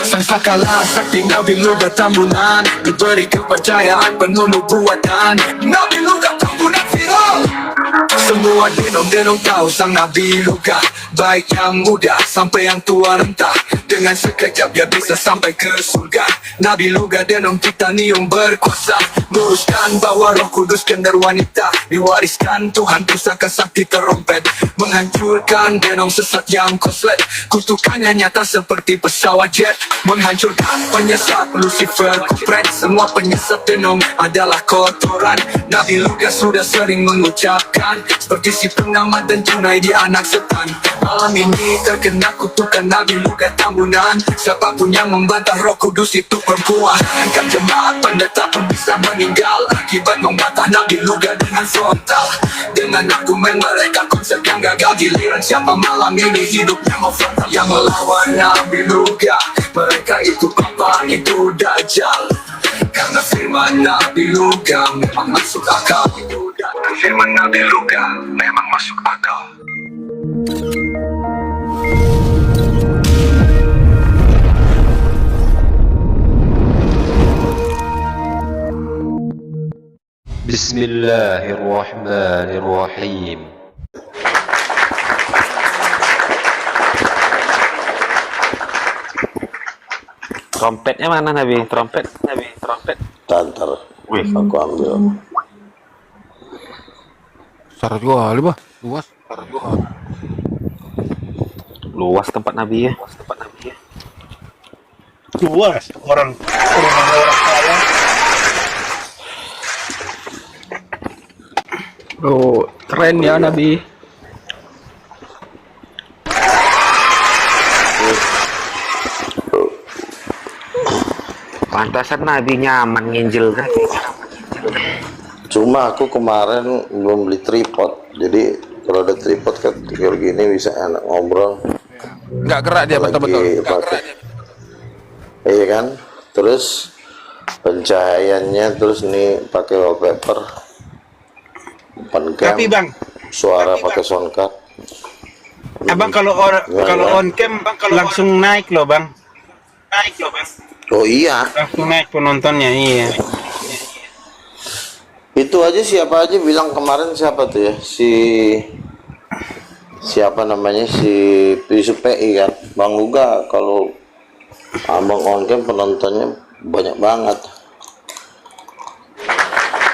Sang sakala sakti Nabi Luga Tambunan, diberi kepercayaan penuh nubuatan. Nabi Luga Tambunan viral. Semua denong-denong tahu sang Nabi Luga, baik yang muda sampai yang tua renta. Dengan sekejap dia bisa sampai ke surga. Nabi Luga denong titanium berkuasa, meluruskan bawa Roh Kudus gender wanita. Diwariskan Tuhan pusaka sakti terompet, menghancurkan denong sesat yang koslet. Kutukannya nyata seperti pesawat jet, menghancurkan penyesat Lucifer kupret. Semua penyesat denong adalah kotoran. Nabi Luga sudah sering mengucapkan, seperti si pengamat dan tunai dia anak setan. Malam ini terkena kutukan Nabi Luga Tambunan. Siapapun yang membantah Roh Kudus itu perempuan. Kan jemaat pendeta pun bisa meninggal akibat membantah Nabi Luga dengan frontal. Dengan argumen mereka konsep yang gagal, giliran siapa malam ini hidupnya mau frontal. Yang melawan Nabi Luga, mereka itu papa, itu dajjal. Karena firman Nabi Luga memang masuk akal. Firman Nabi Luga memang masuk akal. Bismillahirrahmanirrahim. Trompetnya mana Nabi? Trompet. Tantar, aku ambil. Besar juga kali bah, luas. Luas tempat Nabi ya. Luas orang kaya. Oh, keren ya Nabi. Pantasan Nabi nyaman nginjil kan. Cuma aku kemarin belum beli tripod, jadi kalau ada tripod kan tinggal gini bisa enak ngobrol. Nggak gerak dia betul-betul. Iya kan, terus pencahayaannya, terus nih pakai wallpaper, open cam, Tapi bang, suara pakai soundcard. abang kalau on cam langsung naik loh bang. Oh iya, Langsung naik penontonnya, iya. itu aja siapa aja bilang kemarin, siapa tuh ya, siapa namanya, si Yusuf PI kan, Bang Luga, kalau abang on cam penontonnya banyak banget.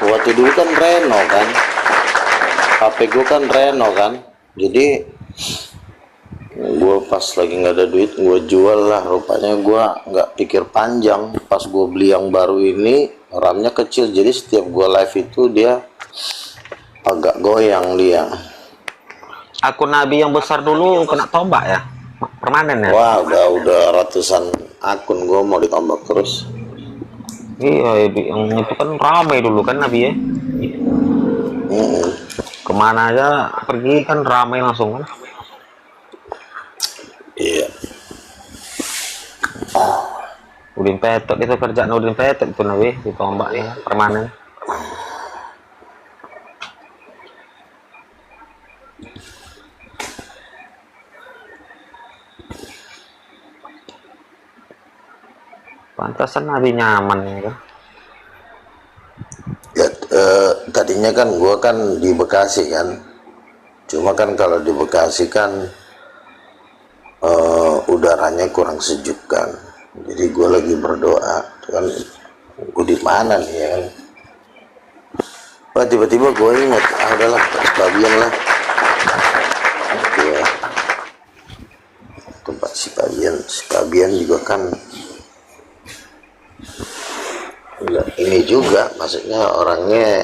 Waktu dulu kan Reno kan, HP gue kan Reno kan, jadi gue pas lagi nggak ada duit gue jual lah. Rupanya gue nggak pikir panjang, pas gue beli yang baru ini RAM-nya kecil, jadi setiap gue live itu dia agak goyang dia. Akun Nabi yang besar dulu kena tombak ya, permanen ya. Wah, udah ratusan akun gue mau ditombak terus. Iya, yang itu kan ramai dulu kan Nabi ya. Kemana aja pergi kan ramai langsung kan. Iya. Udin Petot itu kerjaan Udin Petot itu Nabi, ditombak ya permanen. Pantasan Nabi nyaman ya kan. Ya, tadinya kan gue kan di Bekasi kan, cuma kan kalau di Bekasi kan udaranya kurang sejuk kan, jadi gue lagi berdoa kan, gue di mana nih ya kan. Wah, tiba-tiba gue ingat, udahlah Pabian lah ya, tempat si Pabian juga kan ini juga, maksudnya orangnya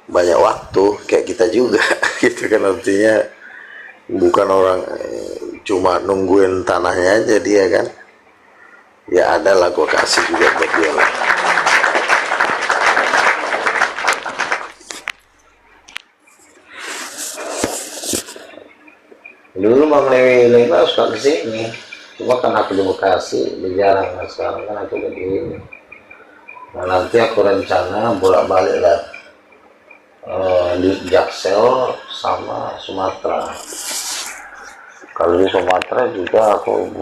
banyak waktu kayak kita juga gitu kan, artinya bukan orang cuma nungguin tanahnya aja dia kan, ya ada lah gue kasih juga buat dia lah. Dulu Bang Lewi suka kesini, cuma kan aku di Bekasi, jarang. Nah, sekarang kan aku udah di sini. Nah, nanti aku rencana bolak-balik lah di Jaksel sama Sumatera. Kalau di Sumatera juga aku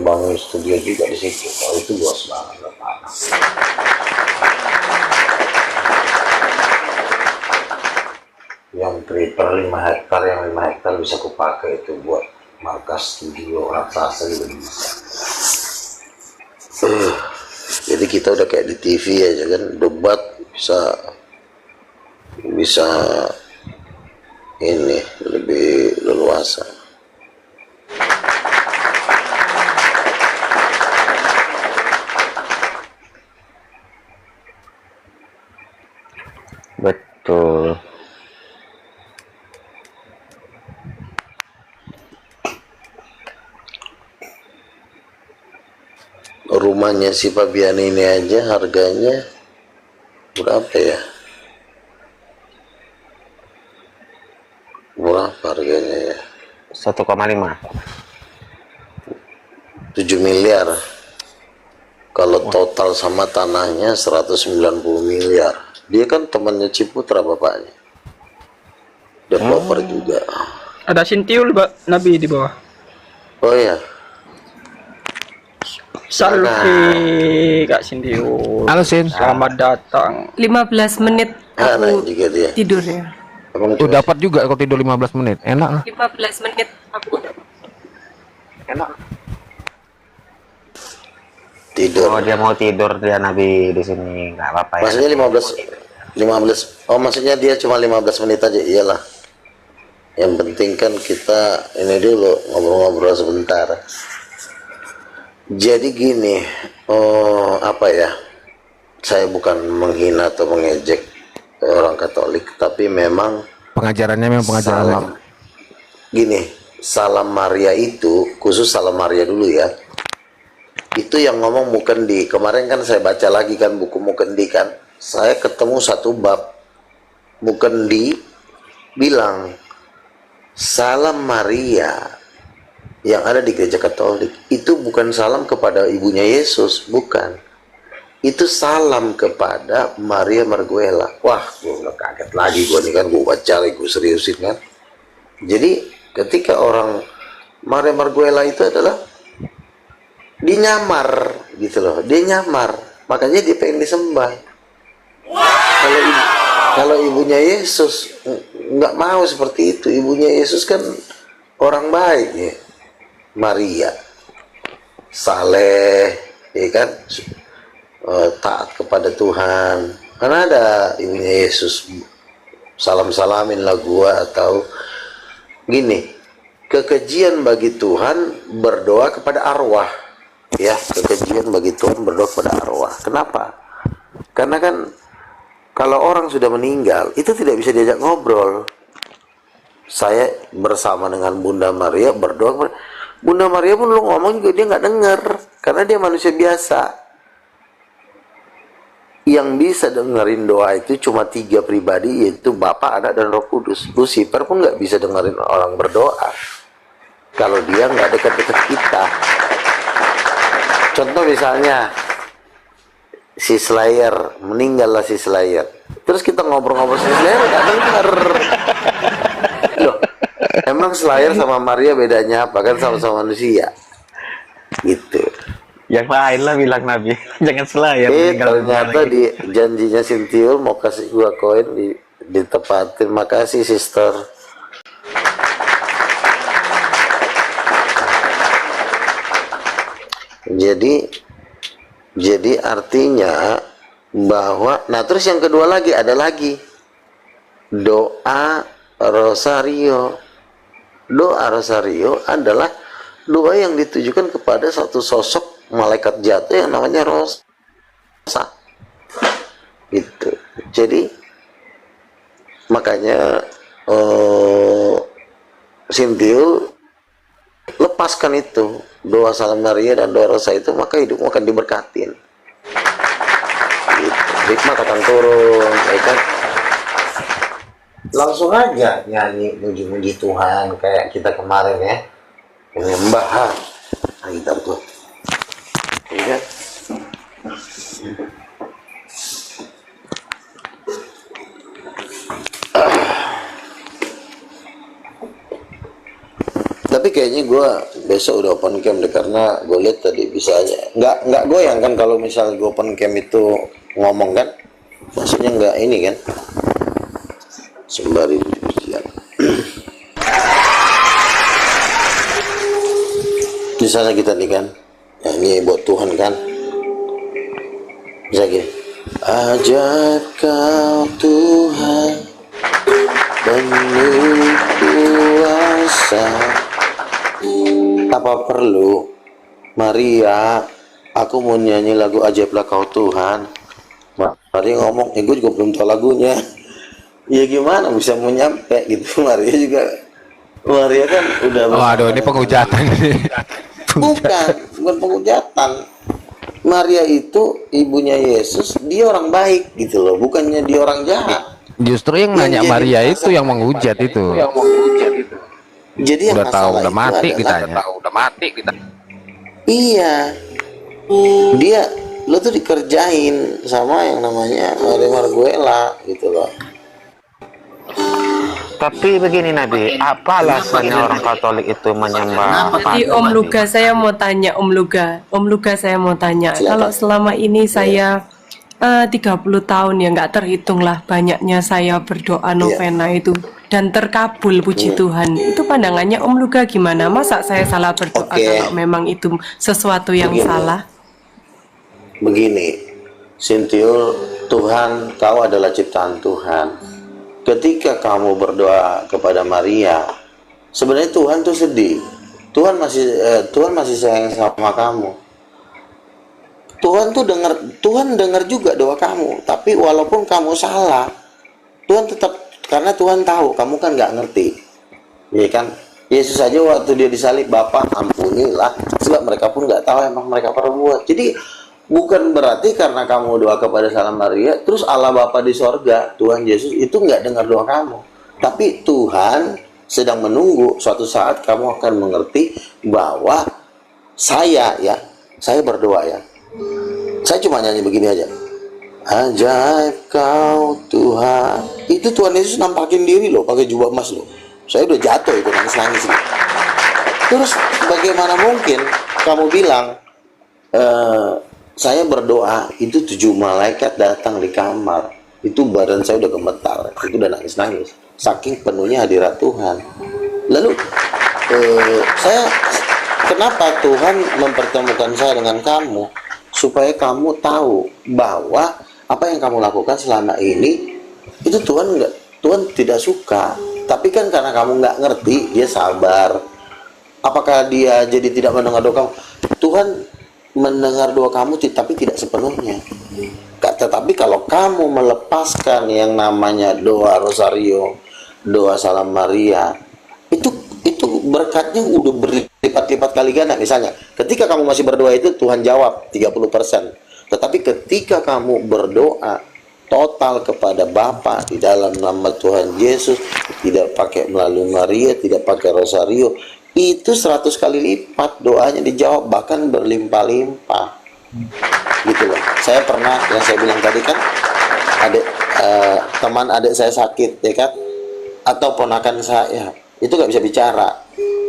bangun studio juga di situ. Kalau itu luas banget tanah. Yang triper 5 hektar, yang 5 hektar bisa kupakai itu buat markas studio raksasa juga bisa. Jadi kita udah kayak di TV aja kan, debat bisa ini lebih leluasa. Betul. Rumahnya si Fabian ini aja harganya berapa ya? Berapa harganya ya? 1,5. 7 miliar. Kalau total sama tanahnya 190 miliar. Dia kan temannya Ciputra bapaknya. Developer juga. Ada Sintiul Nabi di bawah. Oh ya. Selfie Kak Sintiul. Halo Sin. Selamat datang. 15 menit Anak aku juga dia. tidurnya. Emang Tuh dapat juga kalau tidur 15 menit. Enak lah. 15 menit aku Enak. tidur. Oh, dia mau tidur dia Nabi di sini. Nggak apa-apa ya. Maksudnya 15. Oh, maksudnya dia cuma 15 menit aja. Iyalah. Yang penting kan kita ini dulu ngobrol-ngobrol sebentar. Jadi gini, apa ya? Saya bukan menghina atau mengejek orang Katolik, tapi memang Pengajarannya memang pengajaran salam. Gini, salam Maria itu, khusus salam Maria dulu ya. Itu yang ngomong Mukendi. Kemarin kan saya baca lagi kan buku Mukendi kan. Saya ketemu satu bab. Mukendi bilang salam Maria yang ada di gereja Katolik itu bukan salam kepada ibunya Yesus, bukan. Itu salam kepada Maria Marguela. Wah, gue udah kaget lagi gue nih kan, gue baca lagi, gue seriusin kan. Jadi ketika orang Maria Marguela itu adalah dia nyamar gitu loh, dia nyamar, makanya dia pengen disembah. Kalau ibunya Yesus nggak mau seperti itu. Ibunya Yesus kan orang baik ya, Maria saleh, ya kan, taat kepada Tuhan. Karena ada ibunya Yesus, salam-salamin lah gua, atau gini, kekejian bagi Tuhan berdoa kepada arwah, ya, kekejian bagi Tuhan berdoa kepada arwah. Kenapa? Karena kan kalau orang sudah meninggal itu tidak bisa diajak ngobrol. Saya bersama dengan Bunda Maria berdoa kepada Bunda Maria pun lu ngomong juga dia nggak dengar, karena dia manusia biasa. Yang bisa dengerin doa itu cuma 3 pribadi, yaitu Bapa, Anak, dan Roh Kudus. Lucifer pun nggak bisa dengerin orang berdoa kalau dia nggak dekat-dekat kita. Contoh misalnya si Slayer, meninggallah si Slayer, terus kita ngobrol-ngobrol si Slayer nggak denger. Loh, emang Slayer sama Maria bedanya apa? Kan sama-sama manusia gitu. Yang lain lah bilang Nabi. Jangan Slayer. Ternyata di janjinya Sintiul mau kasih gua koin ditepatin. Makasih sister. Jadi artinya bahwa, nah terus yang kedua lagi ada lagi doa rosario. Doa rosario adalah doa yang ditujukan kepada satu sosok malaikat jatuh yang namanya Rosa. Gitu. Jadi makanya Sintiul lepaskan itu doa salam Maria dan doa Rosa itu, maka hidupmu akan diberkatin. Gitu. Hikmat akan turun, ya kan? Langsung aja nyanyi muji-muji Tuhan kayak kita kemarin ya, menyembah kita tuh, ya kan? Tapi kayaknya gue besok udah open cam deh, karena gue lihat tadi bisa aja nggak goyang kan kalau misalnya gue open cam itu ngomong kan, maksudnya nggak ini kan, sembari ujian. Di sana kita nih kan, ya ini buat Tuhan kan, bisa gini, ajaib kau Tuhan penuh kuasa. Apa perlu Maria, aku mau nyanyi lagu ajaiblah kau Tuhan? Maria ngomong, gue juga belum tahu lagunya. Ya gimana bisa mau nyampe gitu. Maria kan udah. Waduh, ini penghujatan ini. Bukan penghujatan. Maria itu ibunya Yesus, dia orang baik gitu loh, bukannya dia orang jahat. Justru yang nanya Maria itu yang menghujat itu. Jadi yang udah tahu masalah udah mati itu kita. Iya, dia lo tuh dikerjain sama yang namanya Maria Marguela gitu loh. Tapi begini Nabi, apa alasannya orang Katolik itu menyembah? Jadi Om Luga saya mau tanya, Om Luga saya mau tanya. Silakan. Kalau selama ini saya 30 tahun ya nggak terhitung lah banyaknya saya berdoa novena itu dan terkabul puji Tuhan. Itu pandangannya Om Luga gimana? Masa saya salah berdoa kalau memang itu sesuatu yang salah? Begini, Sintiul, Tuhan, kau adalah ciptaan Tuhan. Ketika kamu berdoa kepada Maria, sebenarnya Tuhan tuh sedih. Tuhan masih sayang sama kamu. Tuhan dengar juga doa kamu. Tapi walaupun kamu salah, Tuhan tetap, karena Tuhan tahu kamu kan nggak ngerti, ya kan? Yesus aja waktu dia disalib, Bapa ampunilah, sebab mereka pun nggak tahu emang mereka perbuat. Jadi bukan berarti karena kamu doa kepada Salam Maria, terus Allah Bapa di sorga, Tuhan Yesus itu nggak dengar doa kamu. Tapi Tuhan sedang menunggu suatu saat kamu akan mengerti bahwa saya berdoa ya. Saya cuma nyanyi begini aja. Ajaib kau Tuhan. Itu Tuhan Yesus nampakin diri loh, pakai jubah emas loh. Saya udah jatuh itu nangis. Terus bagaimana mungkin kamu bilang saya berdoa, itu 7 malaikat datang di kamar, itu badan saya udah gemetar, itu udah nangis saking penuhnya hadirat Tuhan. Lalu kenapa Tuhan mempertemukan saya dengan kamu, supaya kamu tahu bahwa apa yang kamu lakukan selama ini itu Tuhan tidak suka. Tapi kan karena kamu nggak ngerti, dia sabar. Apakah dia jadi tidak mendengar doa kamu? Tuhan mendengar doa kamu tapi tidak sepenuhnya. Tetapi kalau kamu melepaskan yang namanya doa rosario, doa Salam Maria, itu berkatnya udah berlipat-lipat kali ganda. Misalnya ketika kamu masih berdoa itu Tuhan jawab 30%. Tetapi ketika kamu berdoa total kepada Bapa di dalam nama Tuhan Yesus, tidak pakai melalui Maria, tidak pakai rosario, itu 100 kali lipat doanya dijawab, bahkan berlimpah-limpah gitu loh. Saya pernah, yang saya bilang tadi kan, teman adik saya sakit ya kan, atau ponakan saya itu nggak bisa bicara,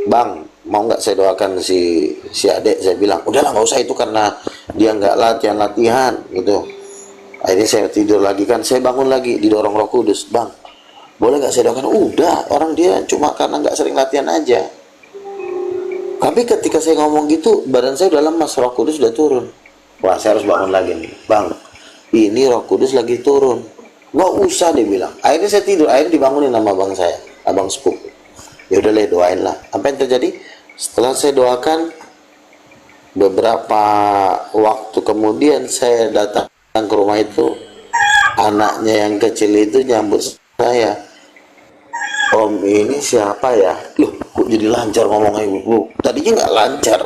Bang mau nggak saya doakan si adik? Saya bilang udahlah nggak usah, itu karena dia nggak latihan gitu. Akhirnya saya tidur lagi kan, saya bangun lagi didorong Roh Kudus, Bang boleh nggak saya doakan? Udah, orang dia cuma karena nggak sering latihan aja. Tapi ketika saya ngomong gitu, badan saya udah lemas, Roh Kudus udah turun. Wah, saya harus bangun lagi nih, Bang ini Roh Kudus lagi turun. Nggak usah, dia bilang. Akhirnya saya tidur, akhirnya dibangunin sama abang saya, abang sepupu. Ya udah lah, doain lah. Apa yang terjadi? Setelah saya doakan, beberapa waktu kemudian saya datang ke rumah itu, anaknya yang kecil itu nyambut saya, Om ini siapa ya? Loh, kok jadi lancar ngomongnya ibu? Tadinya nggak lancar,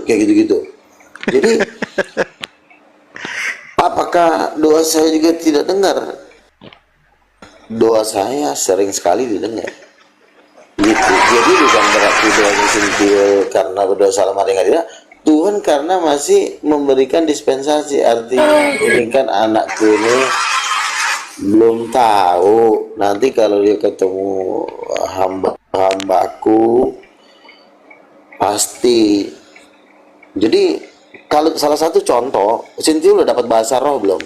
kayak gitu-gitu. Jadi apakah doa saya juga tidak dengar? Doa saya sering sekali didengar. Gitu. Jadi bukan berarti doanya Sintiul karena berdoa Salam Maria tidak. Tuhan karena masih memberikan dispensasi, artinya ini kan anakku ini Belum tahu. Nanti kalau dia ketemu hambaku pasti. Jadi kalau salah satu contoh, Sinti udah dapat bahasa roh belum?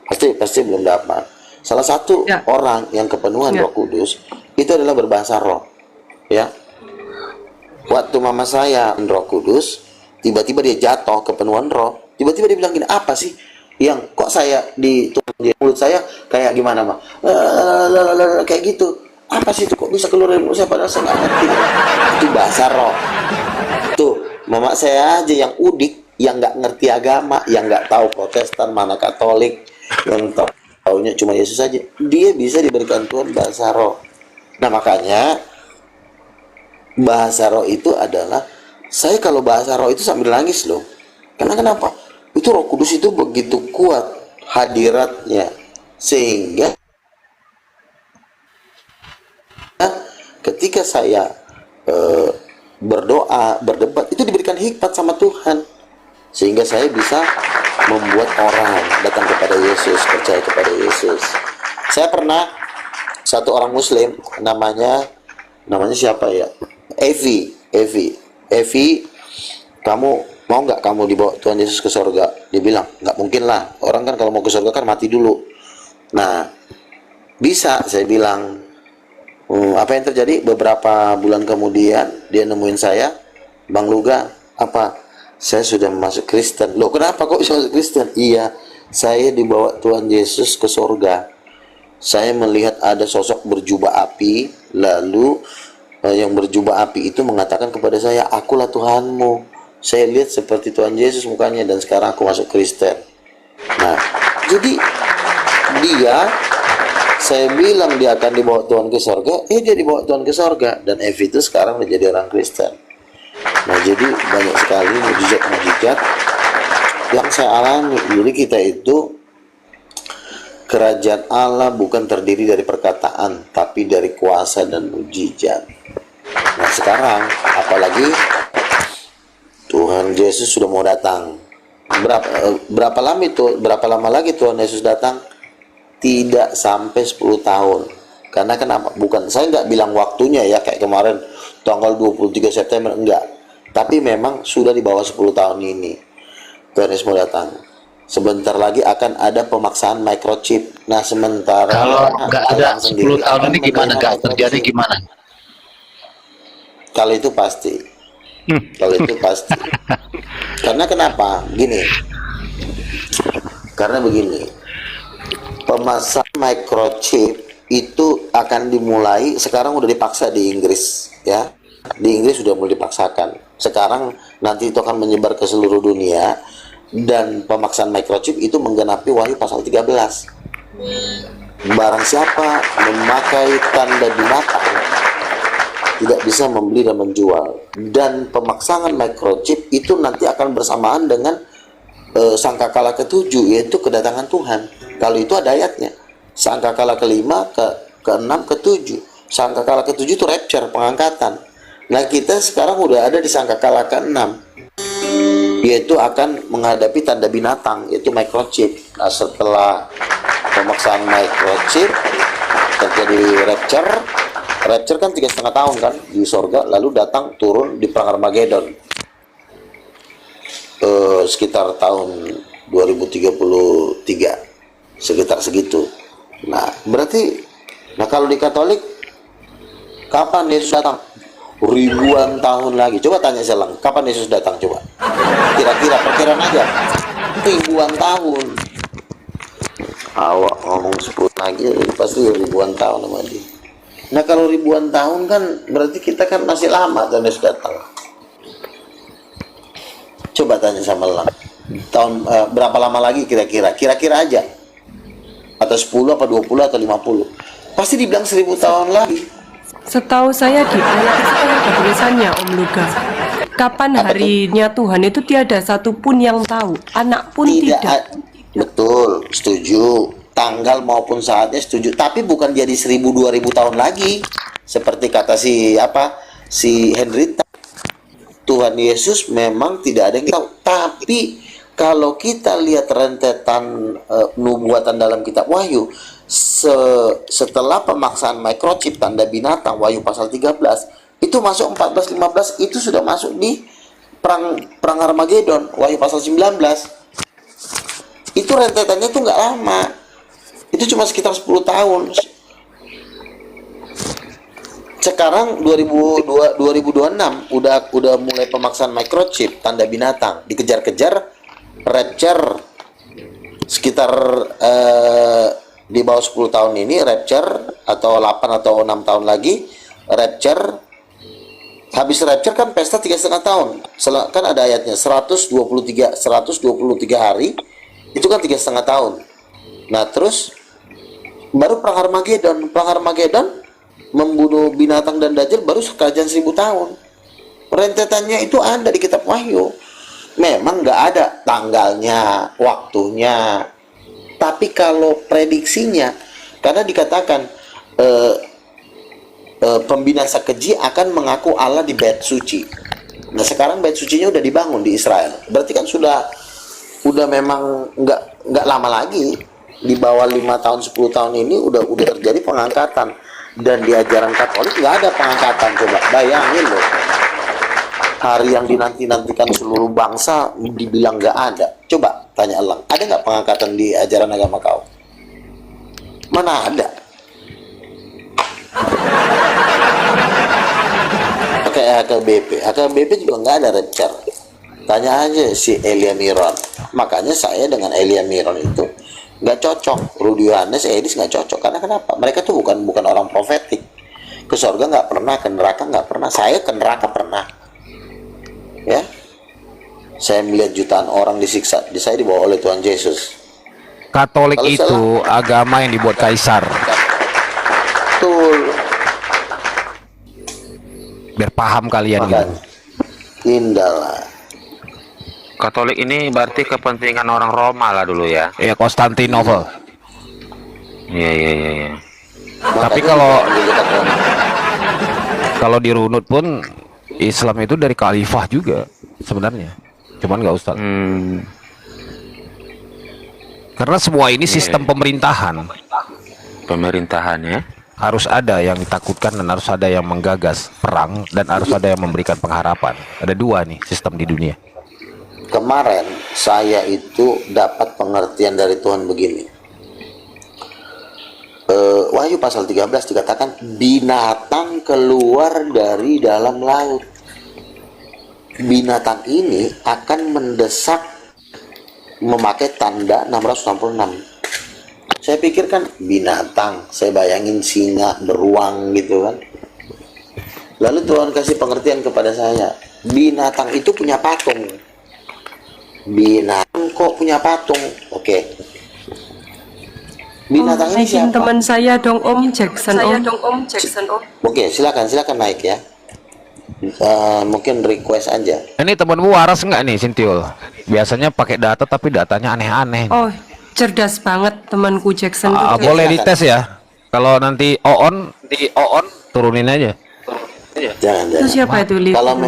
Pasti belum dapat. Salah satu Ya. orang yang kepenuhan Ya. Roh Kudus itu adalah berbahasa roh. Ya. Waktu mama saya Roh Kudus, tiba-tiba dia jatuh kepenuhan roh. Tiba-tiba dia bilang gini, apa sih yang kok saya di mulut saya kayak gimana mah? Kayak gitu. Apa sih itu kok bisa keluar dari mulut saya padahal saya nggak ngerti. Itu bahasa roh. Tuh, mama saya aja yang udik, yang nggak ngerti agama, yang nggak tahu Protestan mana Katolik, yang taunya cuma Yesus saja. Dia bisa diberikan Tuhan bahasa roh. Nah makanya bahasa roh itu adalah, saya kalau bahasa roh itu sambil nangis loh. Karena kenapa? Itu Roh Kudus itu begitu kuat hadiratnya, sehingga ketika saya berdoa, berdebat, itu diberikan hikmat sama Tuhan, sehingga saya bisa membuat orang datang kepada Yesus, percaya kepada Yesus. Saya pernah satu orang Muslim, namanya siapa ya? Evi, kamu mau nggak kamu dibawa Tuhan Yesus ke sorga? Dia bilang, nggak mungkin lah. Orang kan kalau mau ke sorga kan mati dulu. Nah, bisa. Saya bilang, apa yang terjadi? Beberapa bulan kemudian dia nemuin saya, Bang Luga, apa? Saya sudah masuk Kristen. Loh, kenapa kok bisa masuk Kristen? Iya, saya dibawa Tuhan Yesus ke sorga. Saya melihat ada sosok berjubah api, lalu yang berjubah api itu mengatakan kepada saya, akulah Tuhanmu. Saya lihat seperti Tuhan Yesus mukanya, dan sekarang aku masuk Kristen. Nah, jadi saya bilang dia akan dibawa Tuhan ke sorga, dia dibawa Tuhan ke sorga, dan Evi itu sekarang menjadi orang Kristen. Nah, jadi banyak sekali mujizat-mujizat yang saya alami. Jadi kita itu, kerajaan Allah bukan terdiri dari perkataan, tapi dari kuasa dan mujizat. Nah sekarang, apalagi Tuhan Yesus sudah mau datang. Berapa lama lagi Tuhan Yesus datang? Tidak sampai 10 tahun. Karena kenapa? Bukan, saya nggak bilang waktunya ya, kayak kemarin tanggal 23 September, enggak. Tapi memang sudah di bawah 10 tahun ini Tuhan Yesus mau datang. Sebentar lagi akan ada pemaksaan microchip. Nah sementara Kalau nggak ada 10 tahun ini gimana? Nggak terjadi gimana? Kalau itu pasti. Kalau itu pasti. Karena kenapa? Gini. Karena begini. Pemasang microchip itu akan dimulai, sekarang udah dipaksa di Inggris ya. Di Inggris sudah mulai dipaksakan. Sekarang nanti itu akan menyebar ke seluruh dunia, dan pemaksaan microchip itu menggenapi Wahyu pasal 13. Barang siapa memakai tanda binatang tidak bisa membeli dan menjual. Dan pemaksaan microchip itu nanti akan bersamaan dengan sangkakala ke-7, yaitu kedatangan Tuhan. Kalau itu ada ayatnya. Sangkakala ke-5, ke-6, ke-7. Sangkakala ke-7 itu rapture, pengangkatan. Nah kita sekarang udah ada di sangkakala ke-6, yaitu akan menghadapi tanda binatang, yaitu microchip. Nah setelah pemaksaan microchip terjadi rapture kan 3,5 tahun kan di sorga, lalu datang turun di perang Armageddon sekitar tahun 2033, sekitar segitu. Nah berarti, kalau di Katolik kapan Yesus datang? Ribuan tahun lagi. Coba tanya Selang, kapan Yesus datang? Coba kira-kira, perkiraan aja, ribuan tahun. Awak ngomong 10 lagi pasti ribuan tahun sama dia. Nah kalau ribuan tahun kan berarti kita kan masih lama dan Yesus datang. Coba tanya sama Lang, tahun berapa lama lagi kira-kira aja, atau 10 apa 20 atau 50? Pasti dibilang 1000 tahun lagi. Setahu saya di ayat itu kan ada tulisannya Om Luga. Kapan harinya Tuhan itu tiada satupun yang tahu, anak pun tidak. Betul, setuju. Tanggal maupun saatnya setuju. Tapi bukan jadi 1000-2000 tahun lagi. Seperti kata si Henry, Tuhan Yesus memang tidak ada yang tahu. Tapi kalau kita lihat rentetan nubuatan dalam kitab Wahyu, setelah pemaksaan microchip tanda binatang Wahyu pasal 13 itu masuk 14-15, itu sudah masuk di perang Armageddon Wahyu pasal 19. Itu rentetannya tuh nggak lama, itu cuma sekitar 10 tahun. Sekarang 2026 udah mulai pemaksaan microchip tanda binatang, dikejar-kejar rapture sekitar di bawah 10 tahun ini rapture, atau 8 atau 6 tahun lagi rapture. Habis rapture kan pesta 3,5 tahun. Kan ada ayatnya 123 hari, itu kan 3,5 tahun. Nah terus baru perang Armageddon membunuh binatang dan dajjal baru kerajaan 1000 tahun. Rentetannya itu ada di kitab Wahyu. Memang nggak ada tanggalnya, waktunya, tapi kalau prediksinya, karena dikatakan pembinasa keji akan mengaku Allah di bait suci. Nah sekarang bait sucinya udah dibangun di Israel, berarti kan sudah memang nggak lama lagi, di bawah 5 tahun 10 tahun ini udah terjadi pengangkatan. Dan di ajaran Katolik nggak ada pengangkatan. Coba bayangin loh, hari yang dinanti-nantikan seluruh bangsa dibilang nggak ada. Coba tanya Elang, ada nggak pengangkatan di ajaran agama kau? Mana ada? Pakai AKBP juga nggak ada rapture. Tanya aja si Elia Miron. Makanya saya dengan Elia Miron itu nggak cocok. Rudy Yohanes, Edis nggak cocok. Karena kenapa? Mereka tuh bukan orang profetik. Ke surga nggak pernah, ke neraka nggak pernah. Saya ke neraka pernah. Ya, saya melihat jutaan orang disiksa. Saya dibawa oleh Tuhan Yesus. Katolik Kalau itu agama yang dibuat kaisar. Betul. Biar paham kalian gitu. Makanya indah lah. Katolik ini berarti kepentingan orang Roma lah dulu ya. Ya Konstantinopel. Iya. Tapi kalau dirunut pun Islam itu dari khalifah juga sebenarnya. Cuman nggak ustaz. Karena semua ini sistem pemerintahan. Pemerintahan ya. Harus ada yang ditakutkan dan harus ada yang menggagas perang dan harus ada yang memberikan pengharapan. Ada dua nih sistem di dunia. Kemarin saya itu dapat pengertian dari Tuhan begini. Wahyu pasal 13 dikatakan binatang keluar dari dalam laut. Binatang ini akan mendesak memakai tanda 666. Saya pikirkan binatang, saya bayangin singa, beruang gitu kan. Lalu Tuhan kasih pengertian kepada saya, binatang itu punya patung. Binatang kok punya patung? Oke. Binatang ini Naikin siapa? teman saya dong Om Jackson. Oke, silakan naik ya. Mungkin request aja. Ini temanmu waras nggak nih Sintiul? Biasanya pakai data tapi datanya aneh-aneh. Oh, cerdas banget temanku Jackson. tuh. Boleh silakan. dites ya. Kalau nanti on turunin aja. Jangan. Itu siapa itu Li? Kalau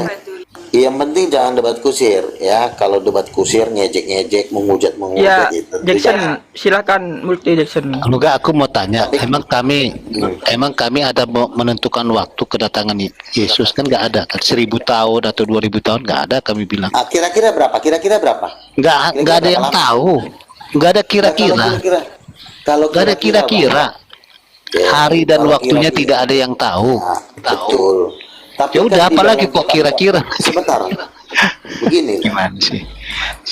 yang penting jangan debat kusir ya. Kalau debat kusir ngejek-ngejek, menghujat Ya, gitu. Jackson, silakan multi Jackson. Enggak, aku mau tanya, emang kami ada menentukan waktu kedatangan Yesus kan nggak ada kan? 1000 tahun atau 2000 tahun nggak ada, kami bilang. Kira-kira berapa? Nggak ada yang tahu. Nggak ada kira-kira. Kalau Nggak ada kira-kira. Hari dan kalau waktunya kira-kira. tidak ada yang tahu. Betul. Tapi Ya kan udah, di apalagi dalam kok kitab- kira-kira. Sebentar. Begini. Gimana sih?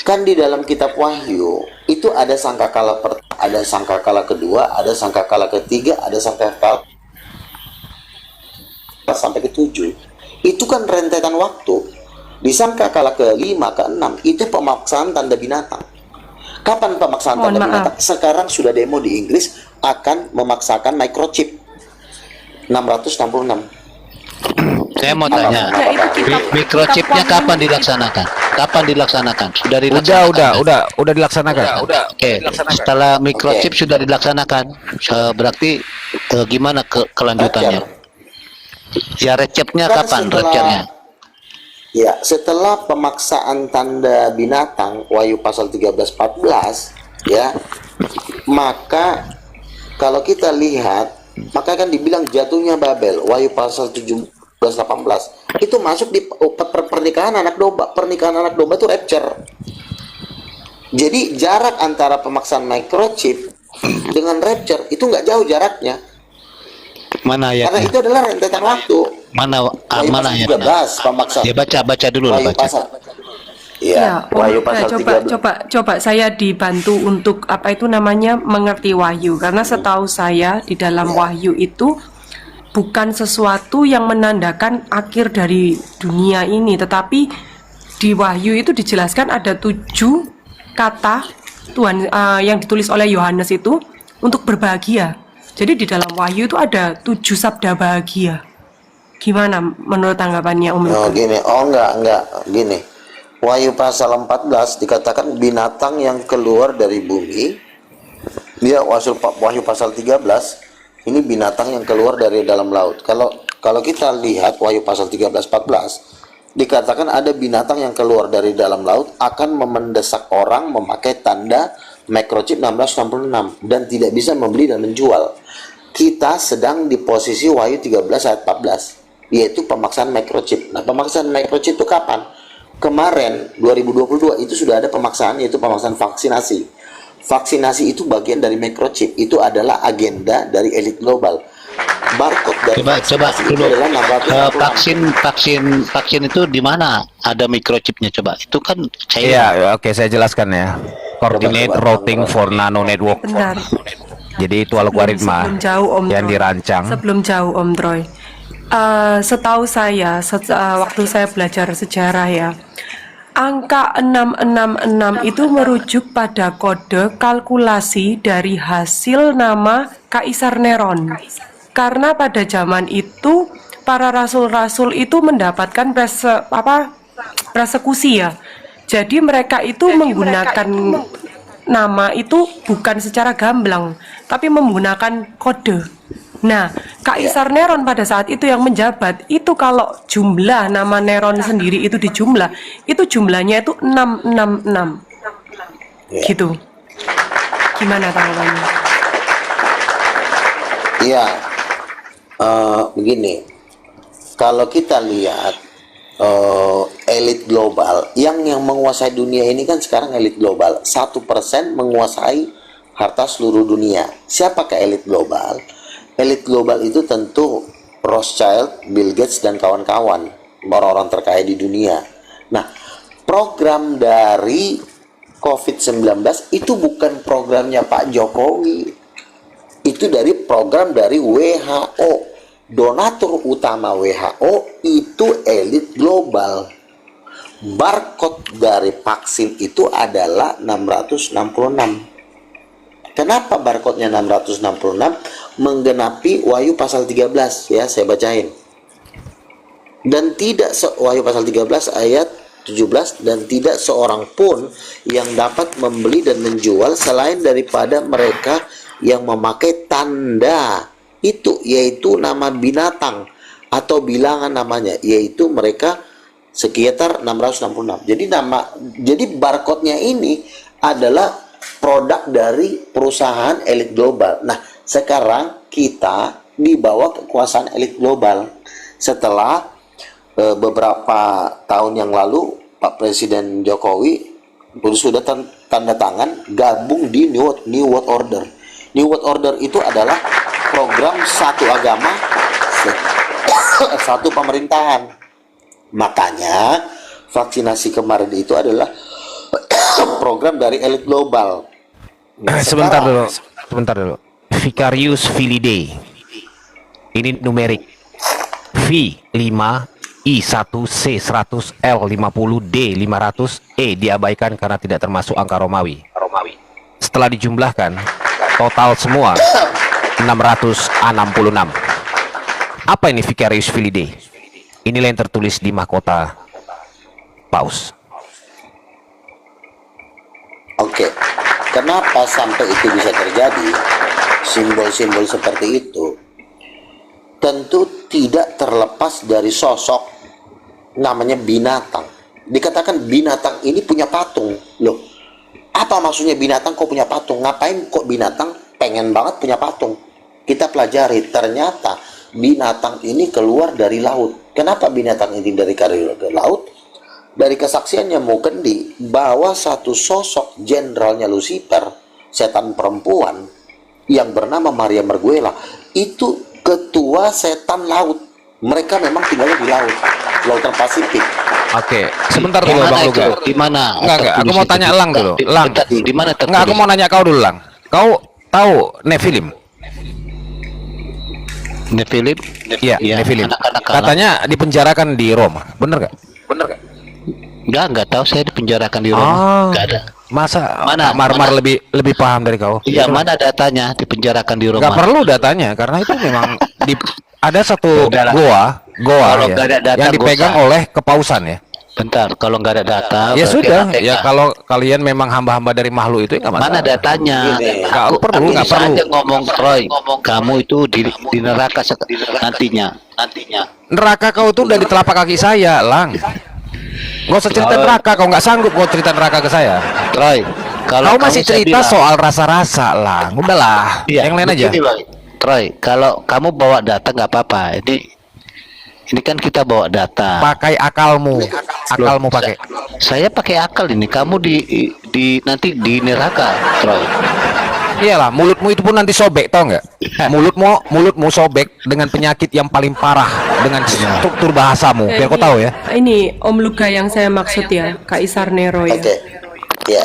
Kan di dalam kitab Wahyu itu ada sangkakala pertama, ada sangkakala kedua, ada sangkakala ketiga, ada sangkakala sampai ke-7. Itu kan rentetan waktu. Di sangkakala ke-5, ke-6 itu pemaksaan tanda binatang. Kapan pemaksaan tanda binatang? Sekarang sudah demo di Inggris akan memaksakan microchip 666. Saya mau tanya, Ya, itu kitab- microchipnya kitab kapan Wahyu. dilaksanakan? Kapan dilaksanakan? Sudah dilaksanakan? Udah dilaksanakan. Oke, setelah microchip sudah dilaksanakan, berarti gimana kelanjutannya? Ya receptnya Kan kapan setelah- recepnya? Ya, setelah pemaksaan tanda binatang Wahyu pasal 13-14 ya, maka kalau kita lihat, maka kan dibilang jatuhnya Babel, Wahyu pasal 17-18 itu masuk di pernikahan anak domba. Pernikahan anak domba itu rapture. Jadi jarak antara pemaksaan microchip dengan rapture itu nggak jauh jaraknya, Mana karena ayatnya? itu adalah rentetan waktu. Mana Wahyu mana pasal ayatnya? 13 pemaksaan. Ya baca dulu lah, Wahyu baca. pasal. Ya, Ya, Wahyu pasal coba 13. coba saya dibantu untuk apa itu namanya mengerti wahyu, karena setahu saya di dalam wahyu itu bukan sesuatu yang menandakan akhir dari dunia ini, tetapi di wahyu itu dijelaskan ada 7 kata Tuhan yang ditulis oleh Yohanes itu untuk berbahagia. Jadi di dalam wahyu itu ada 7 sabda bahagia. Gimana menurut tanggapannya Om Oh Luka? gini, enggak gini. Wahyu pasal 14 dikatakan binatang yang keluar dari bumi. Dia Wahyu pasal 13 ini binatang yang keluar dari dalam laut. Kalau kita lihat Wahyu pasal 13-14 dikatakan ada binatang yang keluar dari dalam laut akan mendesak orang memakai tanda microchip 1666 dan tidak bisa membeli dan menjual. Kita sedang di posisi Wahyu 13 ayat 14, yaitu pemaksaan microchip. Nah, pemaksaan microchip itu kapan? Kemarin 2022 itu sudah ada pemaksaan, yaitu pemaksaan vaksinasi. Vaksinasi itu bagian dari microchip. Itu adalah agenda dari elit global. Barcode dari Coba vaksinasi itu dulu. adalah 666. Vaksin itu di mana ada microchipnya, coba? Itu kan China. Iya, oke, saya jelaskan ya. Coordinate Coba. routing for nano network. Benar. Jadi itu algoritma Sebelum jauh Om yang Troy. dirancang. Sebelum jauh Om Troy. Setahu saya waktu saya belajar sejarah ya, angka 666 itu merujuk pada kode kalkulasi dari hasil nama Kaisar Neron. Karena pada zaman itu para rasul-rasul itu mendapatkan persekusi ya. Jadi mereka itu menggunakan nama itu bukan secara gamblang, tapi menggunakan kode. Nah, Kaisar Neron pada saat itu yang menjabat, itu kalau jumlah nama Neron sendiri itu dijumlah, itu jumlahnya itu 666. Gitu. Gimana tanggapannya? Iya, begini. Kalau kita lihat elit global yang menguasai dunia ini kan sekarang elit global 1% menguasai harta seluruh dunia. Siapakah elit global? Elit global itu tentu Rothschild, Bill Gates dan kawan-kawan, orang-orang terkaya di dunia. Nah, program dari COVID-19 itu bukan programnya Pak Jokowi. Itu dari program dari WHO. Donatur utama WHO itu elit global. Barcode dari vaksin itu adalah 666. Kenapa barcode-nya 666? Menggenapi Wahyu pasal 13 ya, saya bacain. Dan tidak Wahyu pasal 13 ayat 17, dan tidak seorang pun yang dapat membeli dan menjual selain daripada mereka yang memakai tanda itu, yaitu nama binatang atau bilangan namanya, yaitu mereka sekitar 666. Jadi barcode-nya ini adalah produk dari perusahaan elit global. Nah, sekarang kita di bawah kekuasaan elit global. Setelah beberapa tahun yang lalu Pak Presiden Jokowi sudah tanda tangan gabung di New World Order. New World Order itu adalah program satu agama, satu pemerintahan. Makanya vaksinasi kemarin itu adalah program dari elit global. Nah, Sebentar sekarang- dulu. Vicarius Filidae. Ini numerik. V 5, I 1, C 100, L 50, D 500, E diabaikan karena tidak termasuk angka Romawi. Setelah dijumlahkan, total semua 666. Apa ini Vicarius Filidae? Inilah yang tertulis di mahkota Paus. Oke, kenapa sampai itu bisa terjadi? Simbol-simbol seperti itu tentu tidak terlepas dari sosok namanya binatang. Dikatakan binatang ini punya patung. Loh, apa maksudnya binatang kok punya patung? Ngapain kok binatang pengen banget punya patung? Kita pelajari, ternyata binatang ini keluar dari laut. Kenapa binatang ini dari laut? Dari kesaksiannya Mukendi bahwa satu sosok jenderalnya Lucifer, setan perempuan yang bernama Maria Merguela, itu ketua setan laut. Mereka memang tinggalnya di laut, lautan Pasifik. Oke, sebentar dulu Bang Luga. Di mana? Enggak, aku mau tanya Lang dulu. Lang. Di mana tertulis? Enggak, aku mau nanya kau dulu, Lang. Kau tahu Nephilim? Nephilim? Iya, Iya, Nephilim. anak-anak kalah. Katanya dipenjarakan di Roma. Bener gak? Enggak tahu, saya dipenjarakan di Roma. Oh. Enggak ada. Masa Mana? Kak Marmar lebih paham dari kau? Iya, mana datanya dipenjarakan di Roma? Nggak perlu datanya karena itu memang ada satu Udah lah. goa Kalau ya, nggak ada data, yang dipegang nggak usah. oleh kepausan ya. Bentar, kalau nggak ada data, Ya berarti sudah, HTK. ya kalau kalian memang hamba-hamba dari makhluk itu ya nggak masalah. Mana datanya? Nggak perlu, Aku nggak bisa perlu. aja ngomong, Roy, kamu itu di neraka nantinya. Neraka kau tuh udah di telapak kaki saya, Lang. Nggak usah cerita neraka, kau nggak sanggup kau cerita neraka ke saya. Roy, kalau Kau masih kamu, saya cerita bilang, soal rasa-rasa, Lang. Udahlah, iya, yang lain aja. begini, Roy, kalau kamu bawa data nggak apa-apa. Ini kan kita bawa data. Pakai akalmu pakai. Saya pakai akal ini. Kamu nanti di neraka, Roy. Iyalah, mulutmu itu pun nanti sobek, tau nggak? Mulutmu sobek dengan penyakit yang paling parah dengan struktur bahasamu. Biar kau tahu ya. Ini Om Luga yang saya maksud ya, Kaisar Nero ya. Oke. Ya.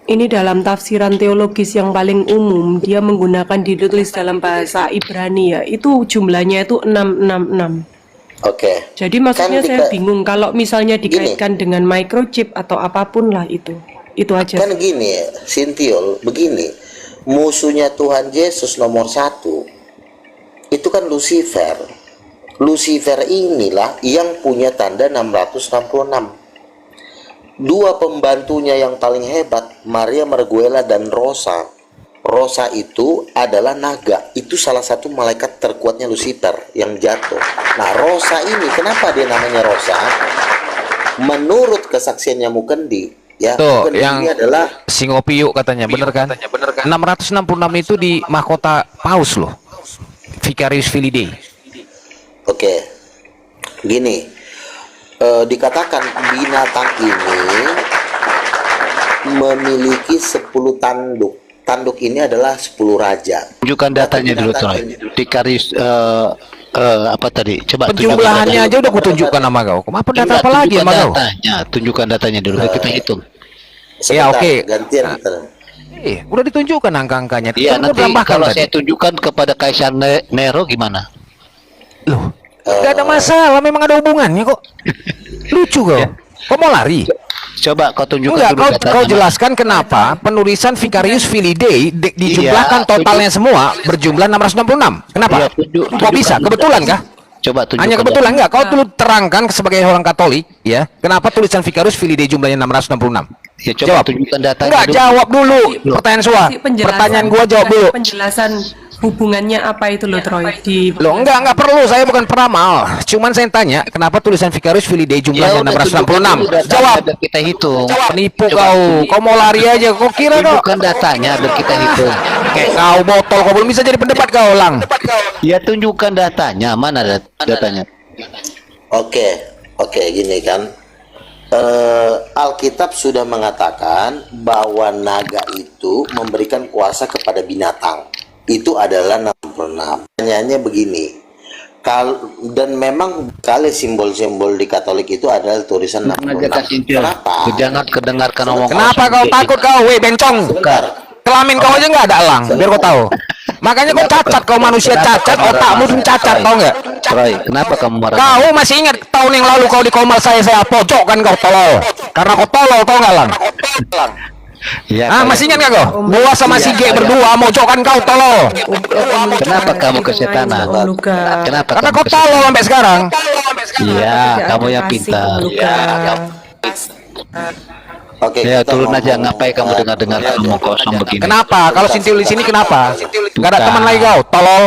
Ini dalam tafsiran teologis yang paling umum, dia menggunakan ditulis dalam bahasa Ibrani ya. Itu jumlahnya itu 666. Oke. Jadi maksudnya Kan saya kita- bingung kalau misalnya dikaitkan dengan microchip atau apapun lah itu. Itu aja. Kan gini, Sintiol, begini. Musuhnya Tuhan Yesus nomor 1 itu kan Lucifer. Lucifer inilah yang punya tanda 666. Dua pembantunya yang paling hebat, Maria Merguela dan Rosa. Rosa itu adalah naga. Itu salah satu malaikat terkuatnya Lucifer yang jatuh. Nah, Rosa ini kenapa dia namanya Rosa? Menurut kesaksiannya Mukendi, ya, Tuh, Mukendi yang ini adalah Singopiu katanya, bener kan? 666 itu di mahkota Paus loh. Vicarius Filidae. oke. Gini. Dikatakan binatang ini memiliki 10 tanduk. Tanduk ini adalah 10 raja. Tunjukkan datanya dulu, Roy. Vicarius apa tadi? Coba Penjumlahannya aja udah kutunjukkan sama kau. Apa data apa lagi sama kau? Tunjukkan datanya dulu, kita hitung. Ya, oke. Gantian. Udah ditunjukkan angka-angkanya. Iya, Kan gua nanti tambahkan kalau tadi. saya tunjukkan kepada Kaisar Nero gimana? Loh, gak ada masalah, memang ada hubungannya kok. Lucu kau. Kau mau lari? Coba kau tunjukkan Enggak, dulu kau jelaskan kenapa penulisan Vicarius Filidae dijumlahkan Iya, totalnya semua berjumlah 666. Kenapa? Iya, Kok bisa? Kebetulan kah? Coba tunjukkan. Hanya kebetulan enggak? Kau dulu terangkan sebagai orang Katolik, ya. Kenapa tulisan Vicarius Filidae jumlahnya 666? Ya, coba Jawab. tunjukkan datanya Enggak, dulu. jawab dulu. Pertanyaan Suah. Pertanyaan gua jawab dulu. Penjelasan hubungannya apa itu loh Troy di Loh, enggak perlu. Saya bukan peramal. Cuman saya tanya, kenapa tulisan Vicarius Filidae jumlahnya udah, 666? tunjukkan dulu Jawab. datanya, biar kita hitung. Penipu Coba kau. Kau mau lari aja. Kau kira kau? Tunjukkan datanya biar kita hitung. Kayak kau botol. Kau belum bisa jadi pendebat kau, Lang. Ya tunjukkan datanya, mana datanya? Oke, gini kan. Alkitab sudah mengatakan bahwa naga itu memberikan kuasa kepada binatang. Itu adalah 66. Pertanyaannya begini. Dan memang kali simbol-simbol di Katolik itu adalah tulisan 66. Kenapa? Jangan kedengarkan omong Kenapa kau takut kau? Weh, bencong. Kelamin kau aja nggak ada, Lang. Biar kau tahu. Makanya kau cacat, kau manusia cacat, otakmu pun cacat, tau nggak? Roy, kenapa kamu marah? Kau masih ingat tahun yang lalu kau di komal saya pojokkan kau tolol. Karena kau tolol, tau nggak, Lang? Ya, Masih ingat nggak kau? Gua sama si G berdua mojokkan kau tolol. Kenapa kamu kesetanan? Om Luga. Kenapa Karena kamu kau tolol sampai sekarang. Iya, kamu yang Kasih, pintar. Om Luga. Oke, Ya kita turun aja, ngomong, ngapain kamu dengar-dengar ngomong kosong begini? Kenapa? Kalau Sintiul di sini kenapa? Gak ada teman lagi kau, tolol.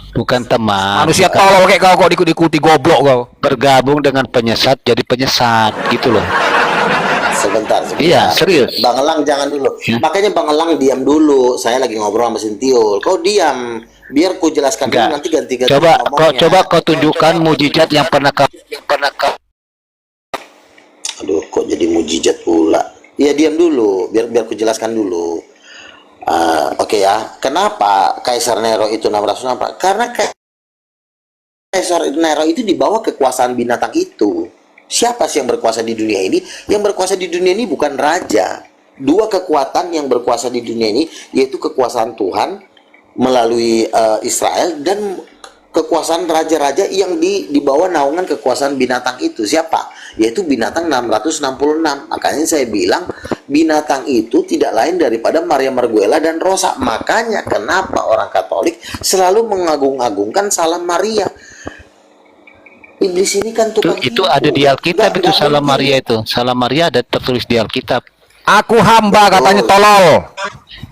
Bukan teman. Manusia bukan. tolol kayak kau diikuti goblok kau. Bergabung dengan penyesat jadi penyesat gitu loh. Sebentar. Iya, serius. Bang Elang jangan dulu. Ya. Makanya Bang Elang diam dulu. Saya lagi ngobrol sama Sintiul. Kau diam. Biar ku jelaskan dulu, Enggak. nanti ganti-ganti Coba kau tunjukkan mujizat yang pernah kau Aduh, kok jadi mujizat pula. Ya diam dulu, biar ku jelaskan dulu. Oke ya. Kenapa Kaisar Nero itu 600 Karena Kaisar Nero itu di bawah kekuasaan binatang itu. Siapa sih yang berkuasa di dunia ini? Yang berkuasa di dunia ini bukan raja. Dua kekuatan yang berkuasa di dunia ini, yaitu kekuasaan Tuhan melalui Israel dan kekuasaan raja-raja yang di bawah naungan kekuasaan binatang itu. Siapa? Yaitu binatang 666. Makanya saya bilang binatang itu tidak lain daripada Maria Marguela dan Rosa. Makanya kenapa orang Katolik selalu mengagung-agungkan Salam Maria. Iblis ini kan tukang itu tipu. ada di Alkitab itu Nggak Salam mungkin. Maria itu. Salam Maria ada tertulis di Alkitab. Aku hamba katanya tolol.